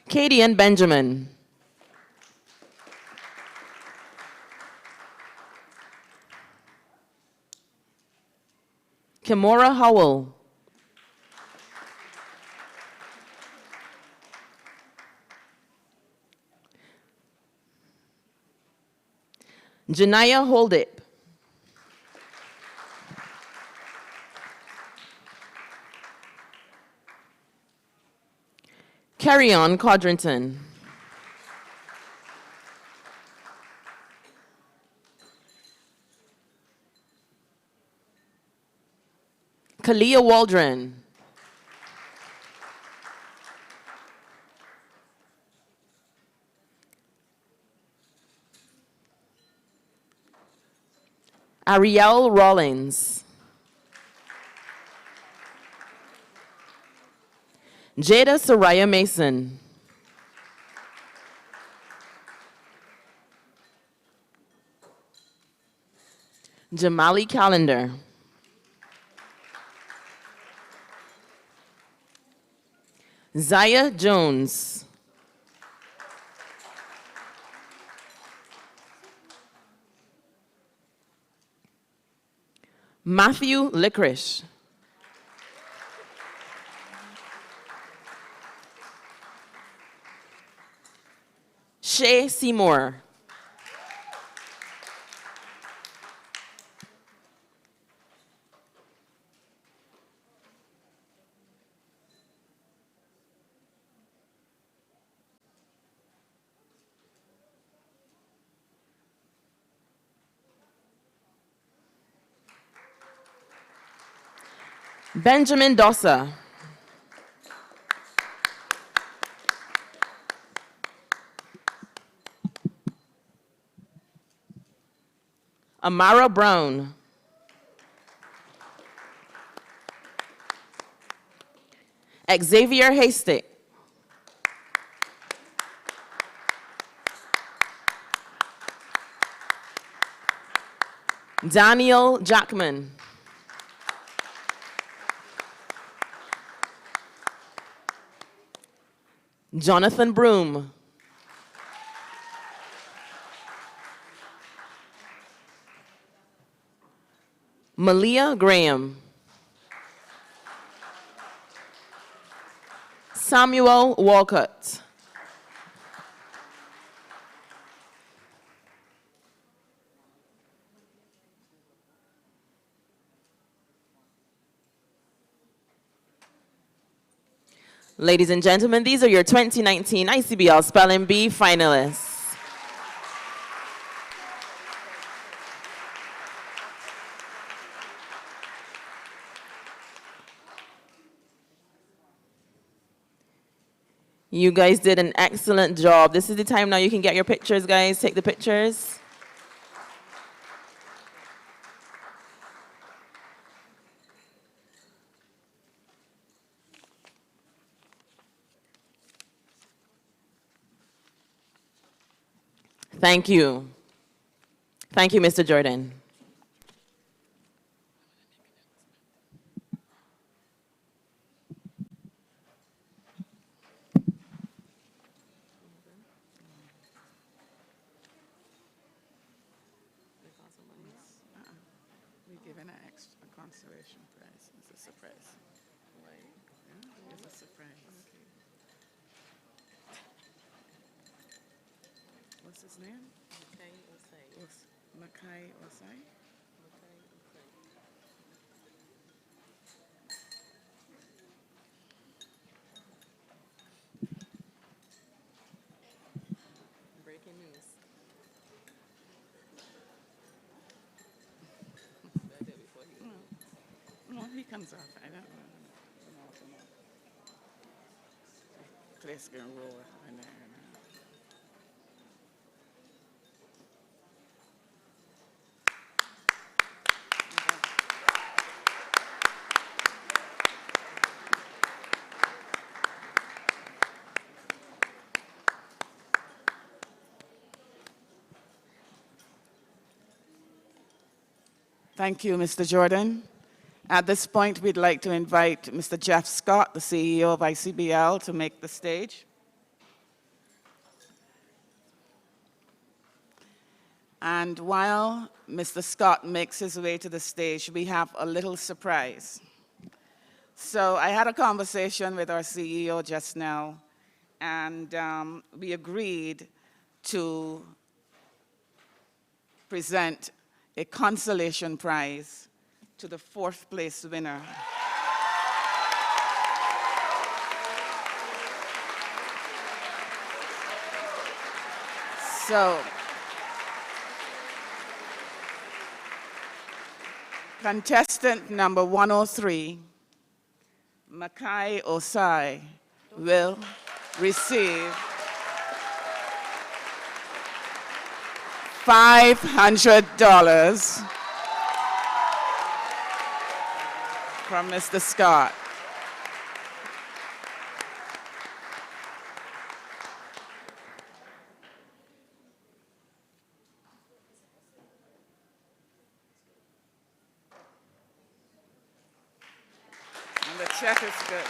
Katie and Benjamin. Kimora Howell. Janaya Holdip. Carry-on Codrington. Kalia Waldron. Ariel Rollins. Jada Soraya Mason. Jamali Calendar. Zaya Jones. Matthew Licorice. Shay Seymour. Benjamin Dossa. Amara Brown. Xavier Hasty. Daniel Jackman. Jonathan Broom. Malia Graham. Samuel Walcott. Ladies and gentlemen, these are your 2019 ICBL Spelling Bee finalists. You guys did an excellent job. This is the time now you can get your pictures, guys. Take the pictures. Thank you. Thank you, Mr. Jordan. We're giving an extra consolation prize. It's a surprise. Yeah, it's a surprise. What's his name? Makai Osai. Breaking news. No, he comes off. I don't know. Place gonna roll in there. Thank you, Mr. Jordan. At this point, we'd like to invite Mr. Jeff Scott, the CEO of ICBL, to make the stage. And while Mr. Scott makes his way to the stage, we have a little surprise. So I had a conversation with our CEO just now, and we agreed to present a consolation prize to the 4th place winner. So, contestant number 103, Makai Osai, will receive $500 from Mr. Scott. And the check is good.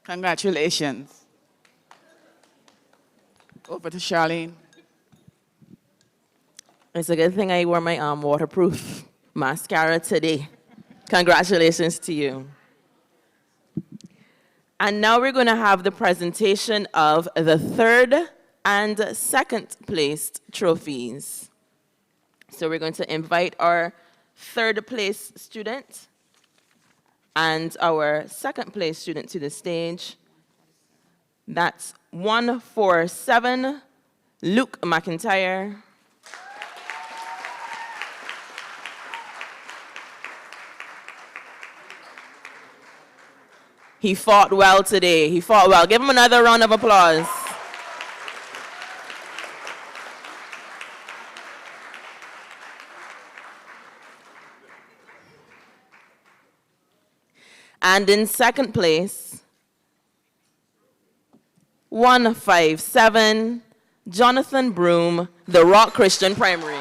Congratulations. Over to Charlene. It's a good thing I wore my waterproof mascara today. Congratulations to you. And now we're going to have the presentation of the 3rd and 2nd placed trophies. So we're going to invite our 3rd place student and our 2nd place student to the stage. That's 147, Luke McIntyre. He fought well today. He fought well. Give him another round of applause. And in 2nd place, 157, Jonathan Broom, the Rock Christian Primary.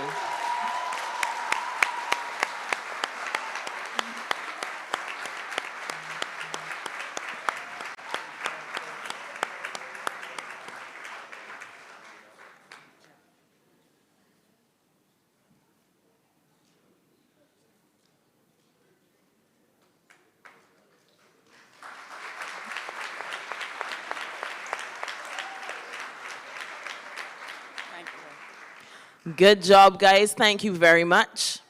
Good job, guys. Thank you very much.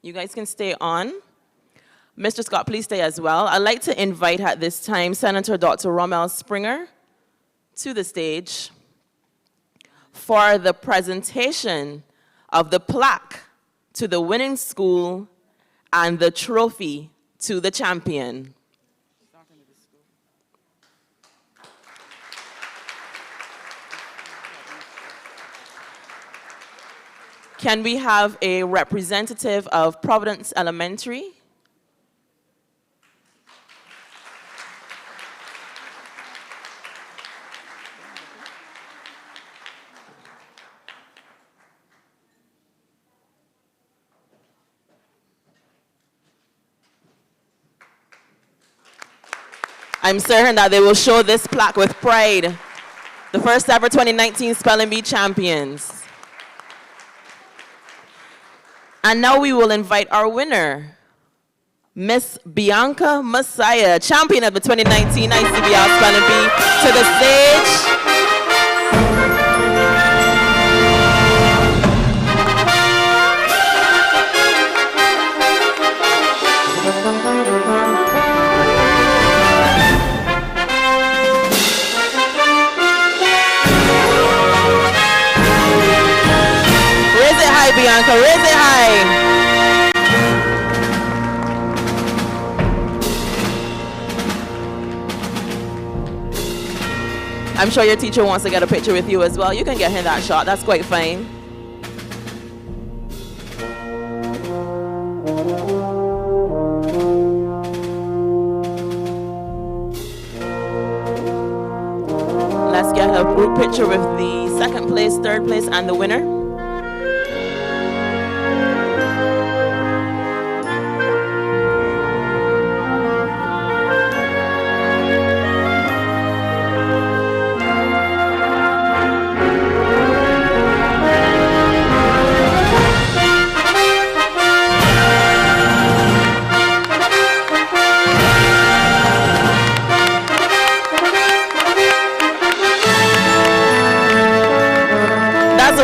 You guys can stay on. Mr. Scott, please stay as well. I'd like to invite at this time Senator Dr. Rommel Springer to the stage for the presentation of the plaque to the winning school and the trophy to the champion. Can we have a representative of Providence Elementary? I'm certain that they will show this plaque with pride. The first ever 2019 Spelling Bee champions. And now we will invite our winner Miss Bianca Messiah, champion of the 2019 ICBL Spelling Bee, to the stage. Raise it high, Bianca, raise it high. I'm sure your teacher wants to get a picture with you as well. You can get him that shot, that's quite fine. Let's get a group picture with the second place, third place, and the winner.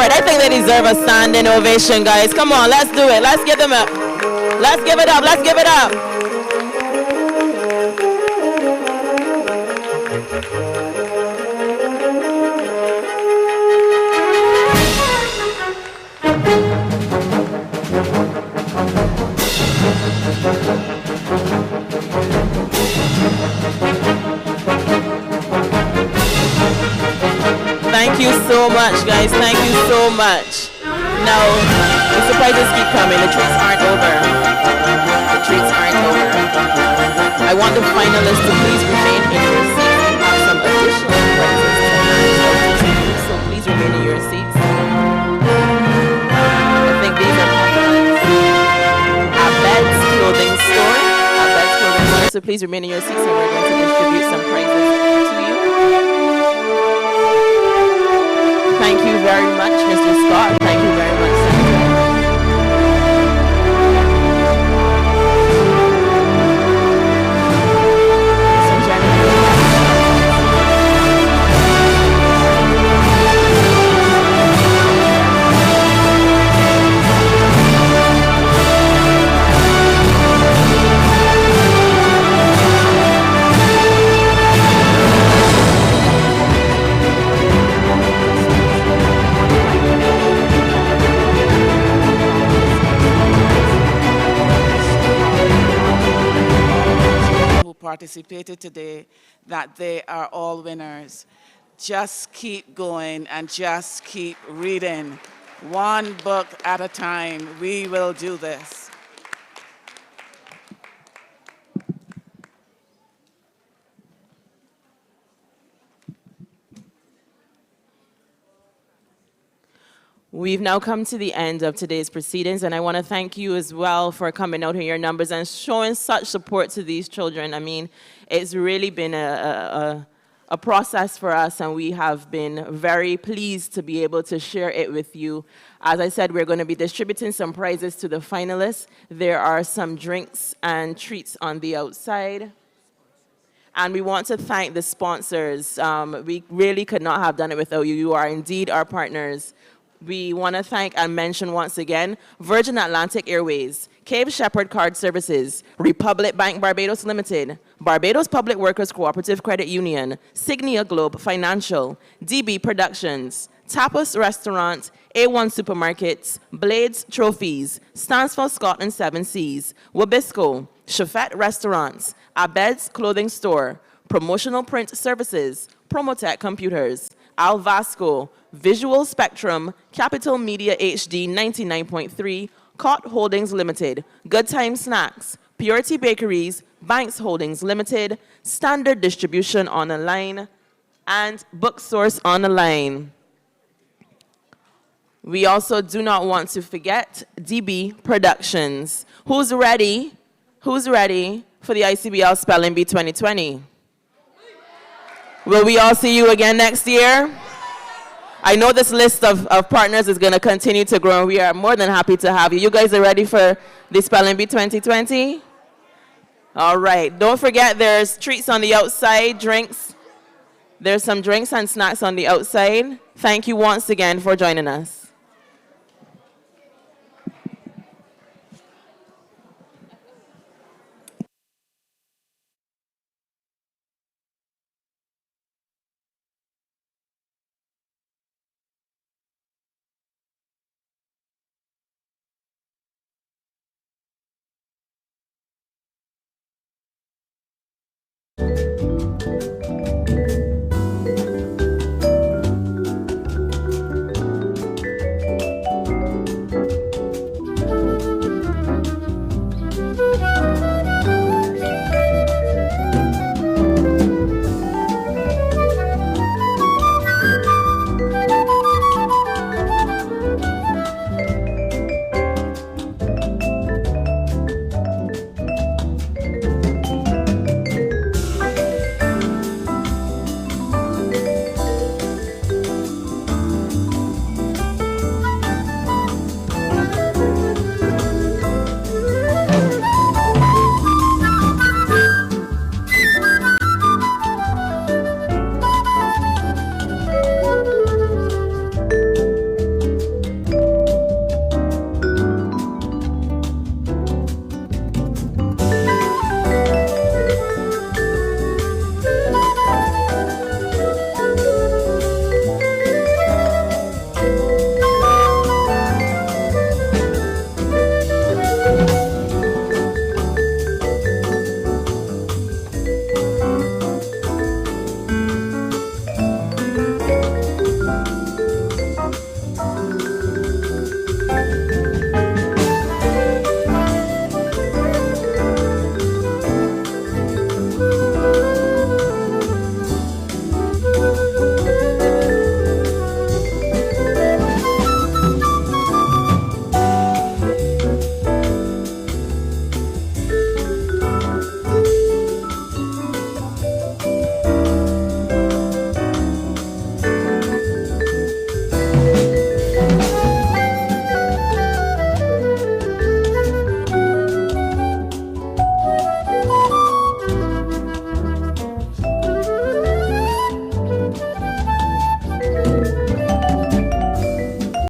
I think they deserve a standing ovation, guys. Come on, let's do it. Let's give them up. Let's give it up. Let's give it up. Thank you so much, guys. Thank you so much. Now, the surprises keep coming. The treats aren't over. The treats aren't over. I want the finalists to please remain in your seats. We have some additional prizes to hand out to you, so please remain in your seats. I think these are Abed's Clothing Store. Abed's Clothing Store. So please remain in your seats, and we're going to distribute some prizes to you. Thank you very much, Mr. Scott. Thank you very much, Senator. Participated today, that they are all winners. Just keep going and just keep reading. One book at a time. We will do this. We've now come to the end of today's proceedings, and I want to thank you as well for coming out in your numbers and showing such support to these children. I mean, it's really been a process for us, and we have been very pleased to be able to share it with you. As I said, we're going to be distributing some prizes to the finalists. There are some drinks and treats on the outside. And we want to thank the sponsors. We really could not have done it without you. You are indeed our partners. We want to thank and mention once again Virgin Atlantic Airways, Cape Shepherd Card Services, Republic Bank Barbados Limited, Barbados Public Workers Cooperative Credit Union, Signia Globe Financial, DB Productions, Tapas Restaurant, A1 Supermarkets, Blades Trophies, Stansford Scotland 7 Seas, Wabisco, Chafette Restaurants, Abed's Clothing Store, Promotional Print Services, Promotech Computers, Al Vasco, Visual Spectrum, Capital Media HD 99.3, Cott Holdings Limited, Good Time Snacks, Purity Bakeries, Banks Holdings Limited, Standard Distribution on the line, and Book Source on the line. We also do not want to forget DB Productions. Who's ready? Who's ready for the ICBL Spelling Bee 2020? Will we all see you again next year? I know this list of partners is going to continue to grow, and we are more than happy to have you. You guys are ready for the Spelling Bee 2020? All right, don't forget there's treats on the outside, drinks. There's some drinks and snacks on the outside. Thank you once again for joining us.